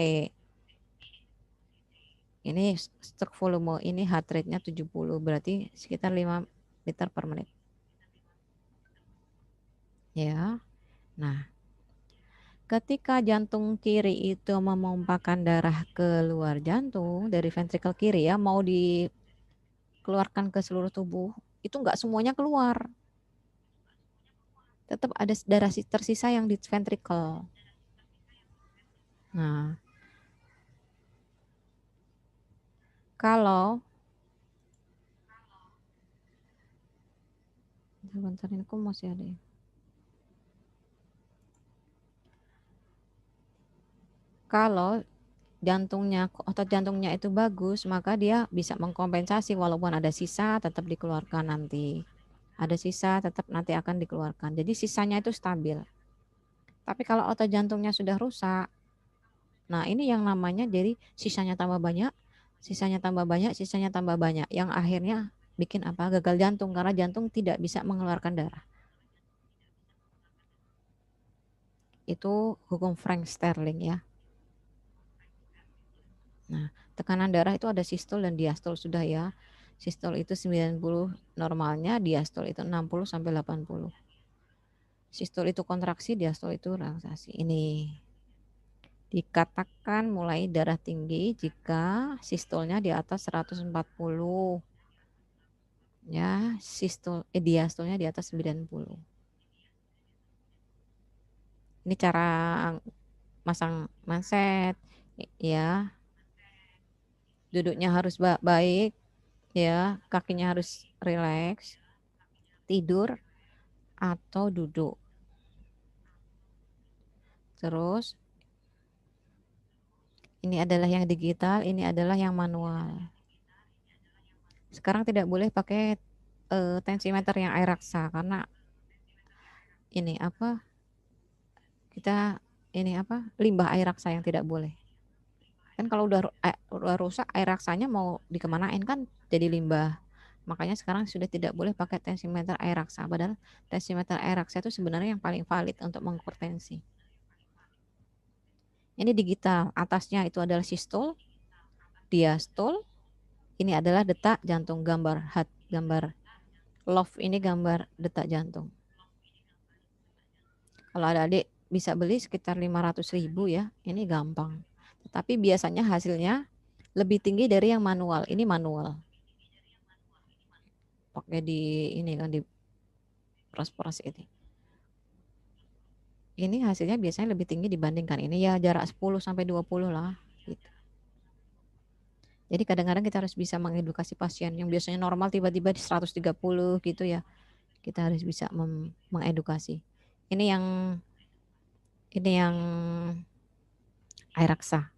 Ini stroke volume, ini heart rate-nya 70, berarti sekitar 5 liter per menit. Ya. Nah, ketika jantung kiri itu memompakan darah keluar jantung dari ventrikel kiri ya, mau dikeluarkan ke seluruh tubuh, itu enggak semuanya keluar. Tetap ada darah tersisa yang di ventrikel. Nah, kalau bentar ini kok masih ada ya. Kalau jantungnya, otot jantungnya itu bagus, maka dia bisa mengkompensasi walaupun ada sisa tetap dikeluarkan nanti. Ada sisa tetap nanti akan dikeluarkan. Jadi sisanya itu stabil. Tapi kalau otot jantungnya sudah rusak, Nah, ini yang namanya jadi sisanya tambah banyak, sisanya tambah banyak, sisanya tambah banyak. Yang akhirnya bikin apa? Gagal jantung karena jantung tidak bisa mengeluarkan darah. Itu hukum Frank Sterling ya. Nah, tekanan darah itu ada sistol dan diastol sudah ya. Sistol itu 90 normalnya, diastol itu 60 sampai 80. Sistol itu kontraksi, diastol itu relaksasi. Ini dikatakan mulai darah tinggi jika sistolnya di atas 140 ya, diastolnya di atas 90. Ini cara masang manset ya. Duduknya harus baik ya, kakinya harus rileks, tidur atau duduk. Terus ini adalah yang digital, ini adalah yang manual. Sekarang tidak boleh pakai tensimeter yang air raksa karena ini apa? Kita ini apa? Limbah air raksa yang tidak boleh. Kan kalau udah rusak air raksanya mau dikemanain kan jadi limbah. Makanya sekarang sudah tidak boleh pakai tensimeter air raksa. Padahal tensimeter air raksa itu sebenarnya yang paling valid untuk mengukur tensi. Ini digital, atasnya itu adalah sistol, diastol, ini adalah detak jantung, gambar heart, gambar love ini gambar detak jantung. Kalau ada adik bisa beli sekitar 500.000 ya, ini gampang. Tetapi biasanya hasilnya lebih tinggi dari yang manual. Ini manual. Pakai di ini kan di peras-peras ini. Ini hasilnya biasanya lebih tinggi dibandingkan ini ya jarak 10 sampai 20 lah gitu. Jadi kadang-kadang kita harus bisa mengedukasi pasien yang biasanya normal tiba-tiba di 130 gitu ya. Kita harus bisa mengedukasi. Ini yang air raksa.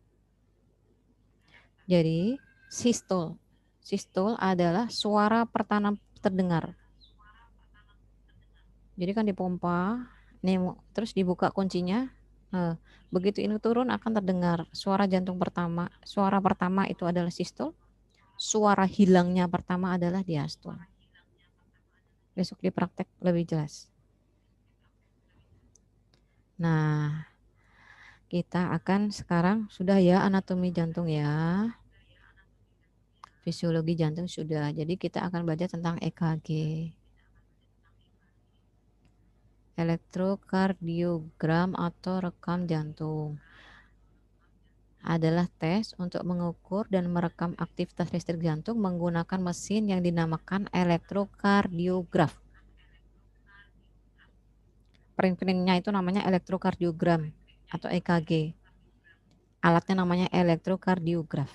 Jadi sistol. Sistol adalah suara pertama terdengar. Jadi kan dipompa, ini terus dibuka kuncinya. Begitu ini turun akan terdengar suara jantung pertama. Suara pertama itu adalah sistol. Suara hilangnya pertama adalah diastol. Besok dipraktek lebih jelas. Nah, kita akan sekarang sudah ya anatomi jantung ya. Fisiologi jantung sudah. Jadi kita akan belajar tentang EKG. Elektrokardiogram atau rekam jantung adalah tes untuk mengukur dan merekam aktivitas listrik jantung menggunakan mesin yang dinamakan elektrokardiograf. Print-printnya itu namanya elektrokardiogram atau EKG. Alatnya namanya elektrokardiograf.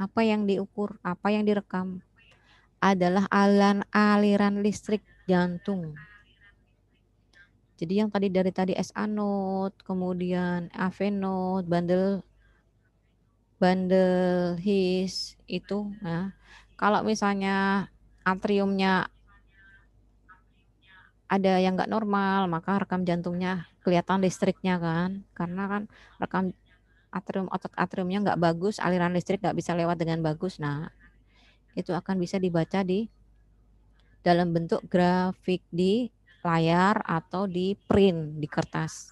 Apa yang diukur, apa yang direkam adalah aliran listrik jantung. Jadi yang dari tadi SA node, kemudian AV node, bandel His itu. Nah, kalau misalnya atriumnya ada yang nggak normal, maka rekam jantungnya kelihatan listriknya kan, karena kan rekam otot atriumnya nggak bagus, aliran listrik nggak bisa lewat dengan bagus. Nah, itu akan bisa dibaca di dalam bentuk grafik di layar atau di print di kertas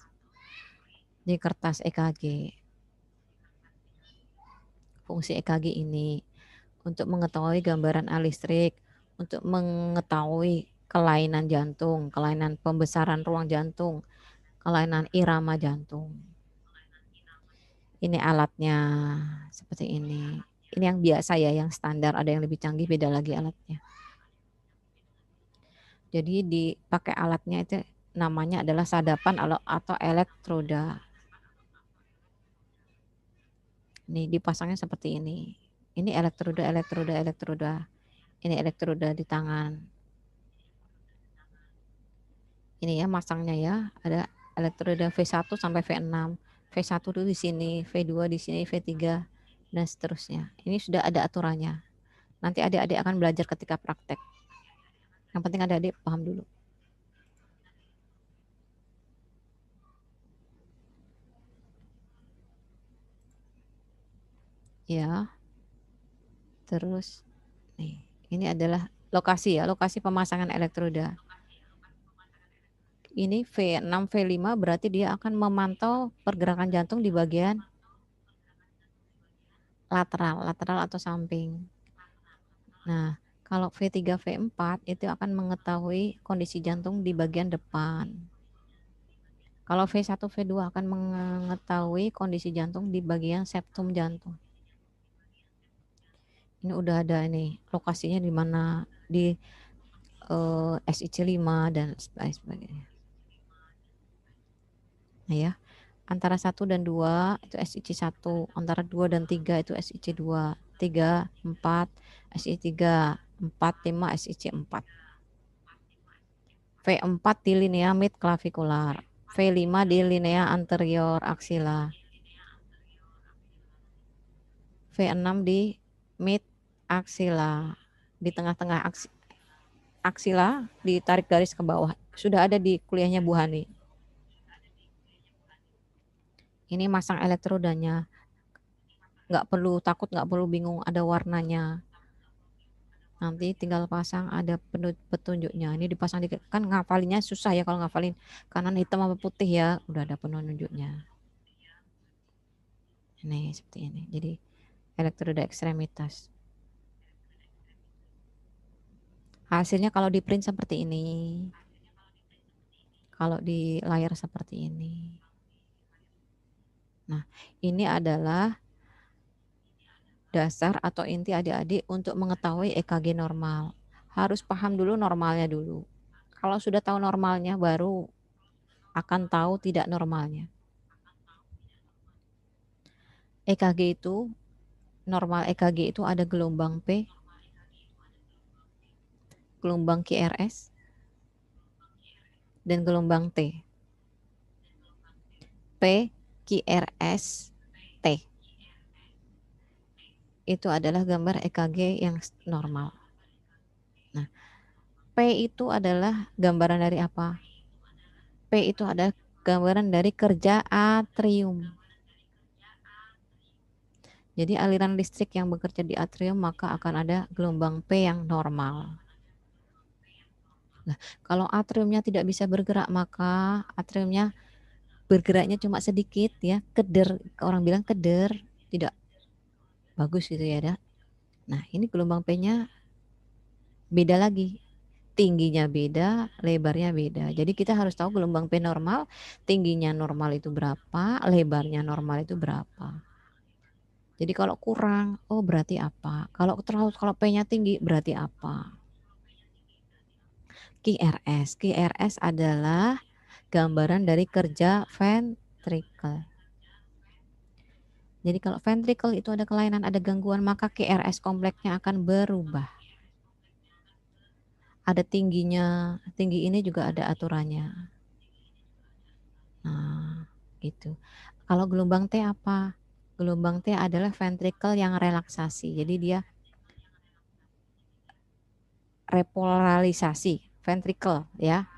EKG. Fungsi EKG ini untuk mengetahui gambaran listrik, untuk mengetahui kelainan jantung, kelainan pembesaran ruang jantung, kelainan irama jantung. Ini alatnya seperti ini. Ini yang biasa ya, yang standar, ada yang lebih canggih, beda lagi alatnya. Jadi dipakai alatnya itu namanya adalah sadapan atau elektroda. Nih dipasangnya seperti ini. Ini elektroda. Ini elektroda di tangan. Ini ya masangnya ya, ada elektroda V1 sampai V6. V1 itu di sini, V2 di sini, V3 dan seterusnya. Ini sudah ada aturannya. Nanti adik-adik akan belajar ketika praktek. Yang penting adik-adik paham dulu. ya. Terus nih, ini adalah lokasi ya, lokasi pemasangan elektroda. Ini V6, V5 berarti dia akan memantau pergerakan jantung di bagian lateral atau samping. Nah, kalau V3, V4 itu akan mengetahui kondisi jantung di bagian depan. Kalau V1, V2 akan mengetahui kondisi jantung di bagian septum jantung. Ini udah ada ini lokasinya di mana, di SIC5 dan sebagainya. Nah ya, antara 1 dan 2 itu SIC1, antara 2 dan 3 itu SIC2, 3, 4 SIC3, 4, 5 SIC4. V4 di linea mid clavikular, V5 di linea anterior axilla, V6 di mid axilla, di tengah-tengah axilla, ditarik garis ke bawah. Sudah ada di kuliahnya Bu Hani. Ini masang elektrodanya. Nggak perlu takut, nggak perlu bingung, ada warnanya. Nanti tinggal pasang, ada petunjuknya. Ini dipasang di, kan ngafalinnya susah ya kalau ngafalin kanan hitam apa putih ya. Udah ada penunjuknya. Ini seperti ini. Jadi elektroda ekstremitas. Hasilnya kalau di print seperti ini. Kalau di layar seperti ini. Nah, ini adalah dasar atau inti adik-adik untuk mengetahui EKG normal. Harus paham dulu normalnya dulu. Kalau sudah tahu normalnya baru akan tahu tidak normalnya. EKG itu, normal EKG itu ada gelombang P, gelombang QRS, dan gelombang T. P, QRS, T. Itu adalah gambar EKG yang normal. Nah, P itu adalah gambaran dari apa? P itu adalah gambaran dari kerja atrium. Jadi aliran listrik yang bekerja di atrium maka akan ada gelombang P yang normal. Nah, kalau atriumnya tidak bisa bergerak maka atriumnya bergeraknya cuma sedikit ya, keder, orang bilang keder, tidak bagus gitu ya. Nah, ini gelombang P-nya beda lagi. Tingginya beda, lebarnya beda. Jadi kita harus tahu gelombang P normal, tingginya normal itu berapa, lebarnya normal itu berapa. Jadi kalau kurang, oh berarti apa? Kalau P-nya tinggi berarti apa? QRS. QRS adalah gambaran dari kerja ventricle. Jadi kalau ventricle itu ada kelainan, ada gangguan, maka QRS kompleksnya akan berubah. Ada tingginya, tinggi ini juga ada aturannya. Nah, gitu. Kalau gelombang T apa? Gelombang T adalah ventricle yang relaksasi. Jadi dia repolarisasi ventricle ya.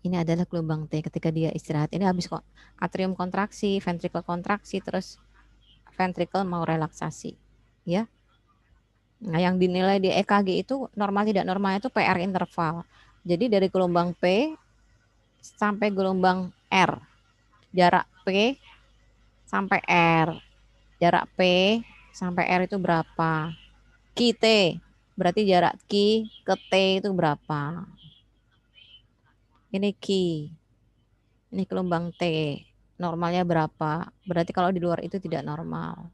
Ini adalah gelombang T ketika dia istirahat. Ini habis kok atrium kontraksi, ventricle kontraksi, terus ventricle mau relaksasi, ya. Nah, yang dinilai di EKG itu normal tidak normal itu PR interval. Jadi dari gelombang P sampai gelombang R, jarak P sampai R, jarak P sampai R itu berapa? QT, berarti jarak Q ke T itu berapa? Ini Q, ini gelombang T, normalnya berapa? Berarti kalau di luar itu tidak normal.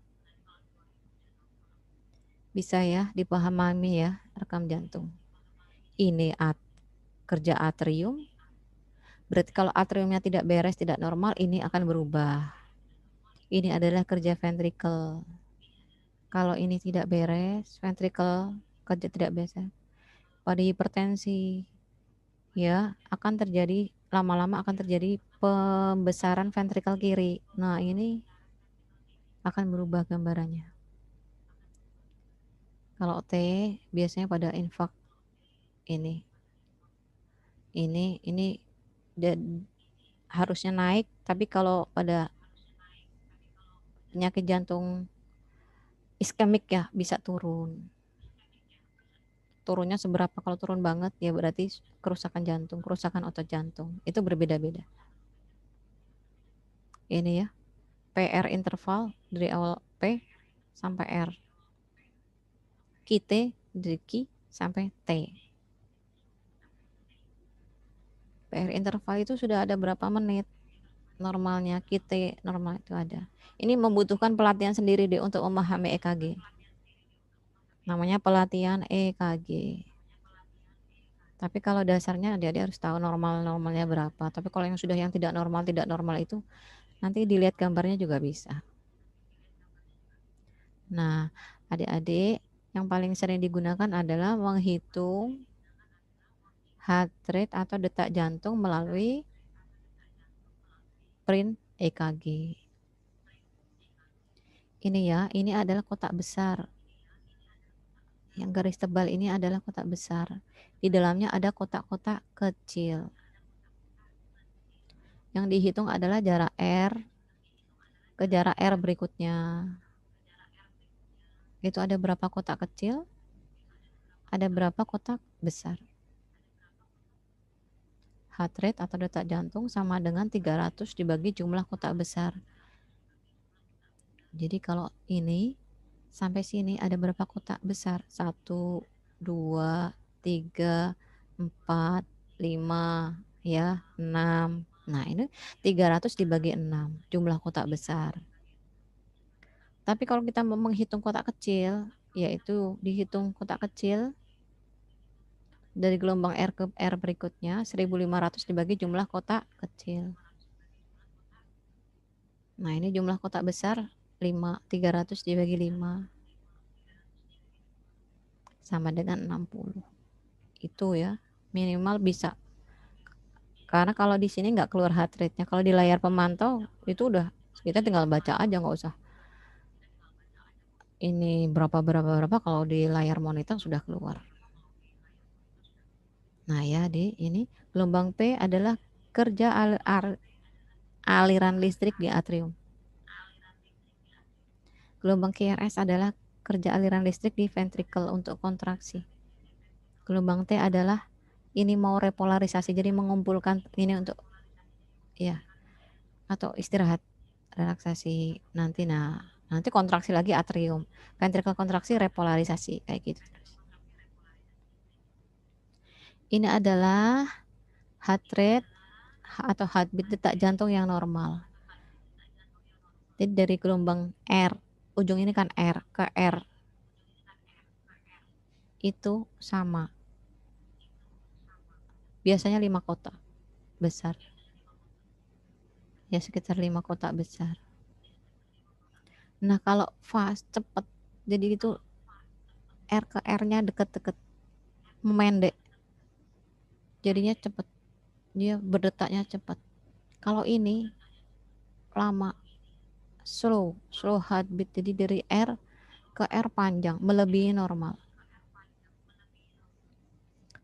Bisa ya dipahami ya rekam jantung. Ini kerja atrium. Berarti kalau atriumnya tidak beres, tidak normal, ini akan berubah. Ini adalah kerja ventricle. Kalau ini tidak beres, ventricle kerja tidak biasa, pada hipertensi, ya akan terjadi lama-lama akan terjadi pembesaran ventricle kiri. Nah ini akan berubah gambarannya. Kalau T biasanya pada infak ini dan harusnya naik, tapi kalau pada penyakit jantung iskemik ya bisa turun. Turunnya seberapa? Kalau turun banget ya berarti kerusakan jantung, kerusakan otot jantung. Itu berbeda-beda. Ini ya, PR interval dari awal P sampai R. T dari Q sampai T. PR interval itu sudah ada berapa menit normalnya, T normal itu ada. Ini membutuhkan pelatihan sendiri deh untuk memahami EKG. Namanya pelatihan EKG. Tapi kalau dasarnya dia harus tahu normalnya berapa. Tapi kalau yang sudah yang tidak normal itu nanti dilihat gambarnya juga bisa. Nah, adik-adik yang paling sering digunakan adalah menghitung heart rate atau detak jantung melalui print EKG. Ini ya, ini adalah kotak besar. Yang garis tebal ini adalah kotak besar. Di dalamnya ada kotak-kotak kecil. Yang dihitung adalah jarak R ke jarak R berikutnya. Itu ada berapa kotak kecil? Ada berapa kotak besar? Heart rate atau detak jantung sama dengan 300 dibagi jumlah kotak besar. Jadi kalau ini sampai sini ada berapa kotak besar? 1, 2, 3, 4, 5, ya, 6. Nah, ini 300 dibagi 6 jumlah kotak besar. Tapi kalau kita mau menghitung kotak kecil, yaitu dihitung kotak kecil dari gelombang R ke R berikutnya 1500 dibagi jumlah kotak kecil. Nah, ini jumlah kotak besar 5, 300 dibagi 5 sama dengan 60. Itu ya, minimal bisa. Karena kalau di sini nggak keluar heart rate-nya. Kalau di layar pemantau itu udah kita tinggal baca aja, nggak usah ini berapa kalau di layar monitor sudah keluar. Nah ya, ini gelombang P adalah kerja aliran listrik di atrium. Gelombang QRS adalah kerja aliran listrik di ventricle untuk kontraksi. Gelombang T adalah ini mau repolarisasi, jadi mengumpulkan ini untuk ya atau istirahat relaksasi nanti. Nah, nanti kontraksi lagi atrium, ventricle kontraksi, repolarisasi kayak gitu. Ini adalah heart rate atau heartbeat detak jantung yang normal. Jadi dari gelombang R, ujung ini kan R ke R itu sama. Biasanya 5 kotak besar. Ya sekitar 5 kotak besar. Nah kalau fast cepat, jadi itu R ke R-nya deket-deket, memendek. Jadinya cepat. Dia berdetaknya cepat. Kalau ini lama, slow heartbeat. Jadi dari R ke R panjang, melebihi normal.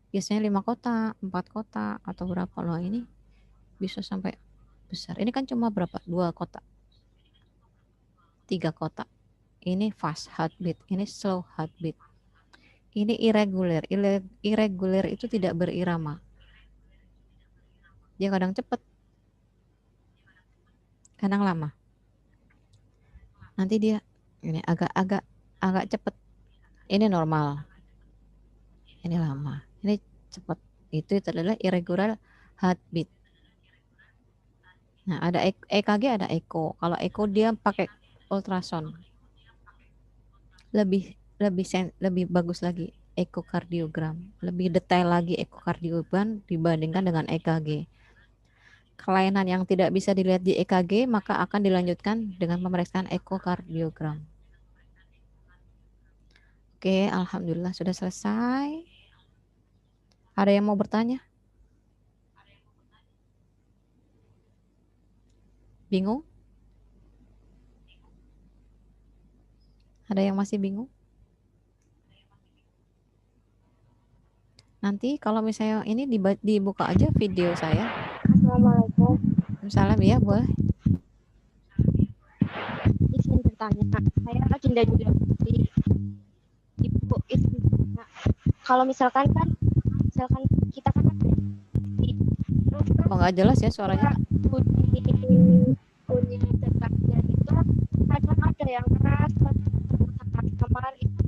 Biasanya 5 kotak, 4 kotak atau berapa loh, ini bisa sampai besar. Ini kan cuma berapa? 2 kotak. 3 kotak. Ini fast heartbeat, ini slow heartbeat. Ini irregular. Irregular itu tidak berirama. Dia kadang cepat, kadang lama. Nanti dia ini agak cepat. Ini normal. Ini lama. Ini cepat. Itu adalah irregular heartbeat. Nah, ada EKG, ada echo. Kalau echo dia pakai ultrasound. Lebih bagus lagi ekokardiogram. Lebih detail lagi ekokardiogram dibandingkan dengan EKG. Kelainan yang tidak bisa dilihat di EKG maka akan dilanjutkan dengan pemeriksaan ekokardiogram. Oke, alhamdulillah sudah selesai. Ada yang mau bertanya? Bingung? Ada yang masih bingung? Nanti kalau misalnya ini dibuka aja video saya. Assalamualaikum. Salam ya, boleh. Izin tanya, saya Dinda juga dari Ibu itu. Nah, kalau misalkan kita kan Oh, nggak jelas ya suaranya. bunyi detaknya itu kadang ada yang keras, kamar itu.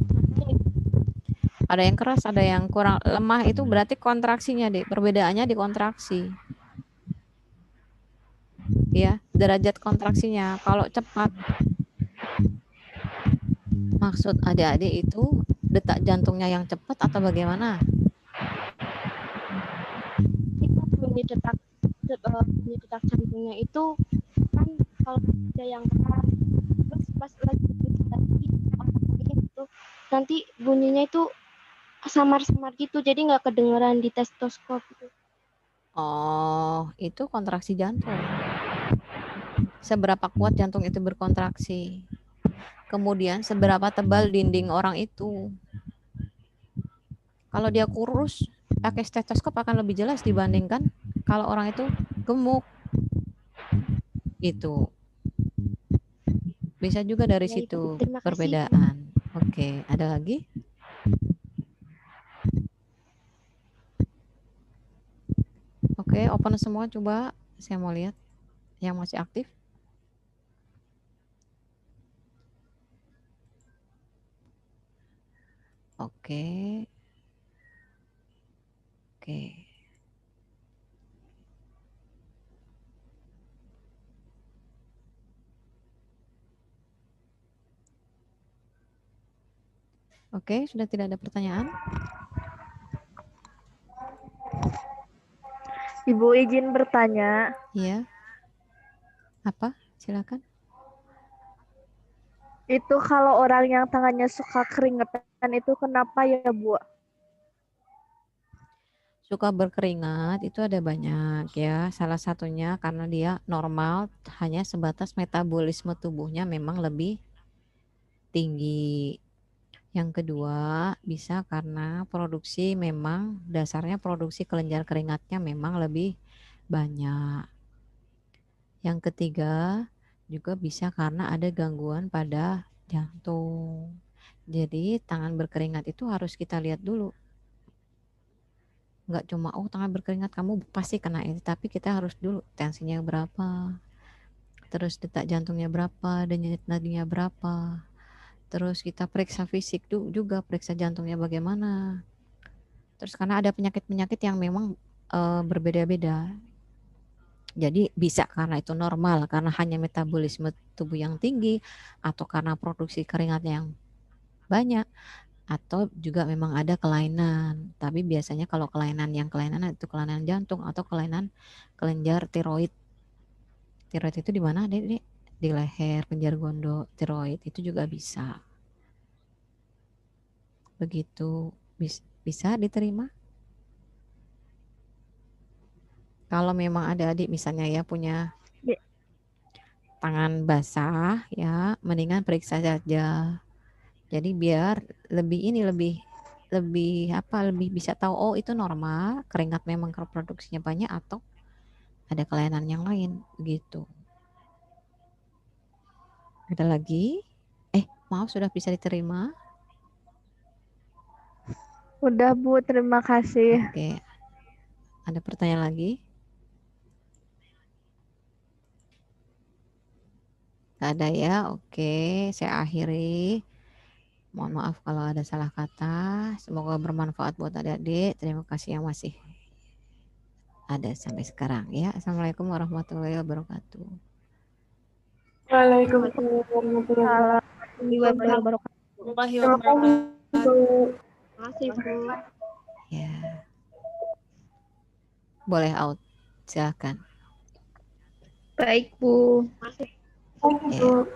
Ada yang keras, ada yang kurang lemah, itu berarti kontraksinya, Dek. Perbedaannya di kontraksi. Ya, derajat kontraksinya. Kalau cepat, maksud adik-adik itu detak jantungnya yang cepat atau bagaimana? Itu bunyi detak jantungnya itu kan kalau ada yang keras, terus pas lagi itu nanti bunyinya itu samar-samar gitu, jadi nggak kedengeran di stetoskop gitu. Oh, itu kontraksi jantung. Seberapa kuat jantung itu berkontraksi. Kemudian seberapa tebal dinding orang itu. Kalau dia kurus, pakai stetoskop akan lebih jelas dibandingkan kalau orang itu gemuk. Itu bisa juga dari Ya, situ terima kasih. perbedaan. Oke, ada lagi? Oke, open semua, coba saya mau lihat yang masih aktif. Oke. Oke. Oke, sudah tidak ada pertanyaan? Ibu izin bertanya. Iya. Apa? Silakan. Itu kalau orang yang tangannya suka keringetan itu kenapa ya, Bu? Suka berkeringat itu ada banyak ya. Salah satunya karena dia normal hanya sebatas metabolisme tubuhnya memang lebih tinggi. Yang kedua, bisa karena produksi memang dasarnya produksi kelenjar keringatnya memang lebih banyak. Yang ketiga, juga bisa karena ada gangguan pada jantung. Jadi tangan berkeringat itu harus kita lihat dulu. Nggak cuma, oh tangan berkeringat kamu pasti kena ini, tapi kita harus dulu tensinya berapa, terus detak jantungnya berapa, denyut nadinya berapa, terus kita periksa fisik juga, periksa jantungnya bagaimana. Terus karena ada penyakit-penyakit yang memang berbeda-beda. Jadi bisa karena itu normal, karena hanya metabolisme tubuh yang tinggi, atau karena produksi keringat yang banyak, atau juga memang ada kelainan. Tapi biasanya kalau kelainan itu kelainan jantung atau kelainan kelenjar tiroid. Tiroid itu di mana, Dek? Di leher, kelenjar gondok, tiroid itu juga bisa. Begitu. Bisa diterima? Kalau memang ada adik misalnya ya punya tangan basah ya, mendingan periksa saja. Jadi biar lebih lebih bisa tahu, oh itu normal, keringat memang produksinya banyak atau ada kelainan yang lain gitu. Ada lagi? Maaf, sudah bisa diterima? Udah, Bu, terima kasih. Oke. Ada pertanyaan lagi? Gak ada ya? Oke, saya akhiri. Mohon maaf kalau ada salah kata. Semoga bermanfaat buat adik-adik. Terima kasih yang masih ada sampai sekarang ya. Assalamualaikum warahmatullahi wabarakatuh. Waalaikumsalam warahmatullahi wabarakatuh. Terima kasih, Bu. Ya. Boleh out. Silakan. Baik, Bu. Masih. Ya.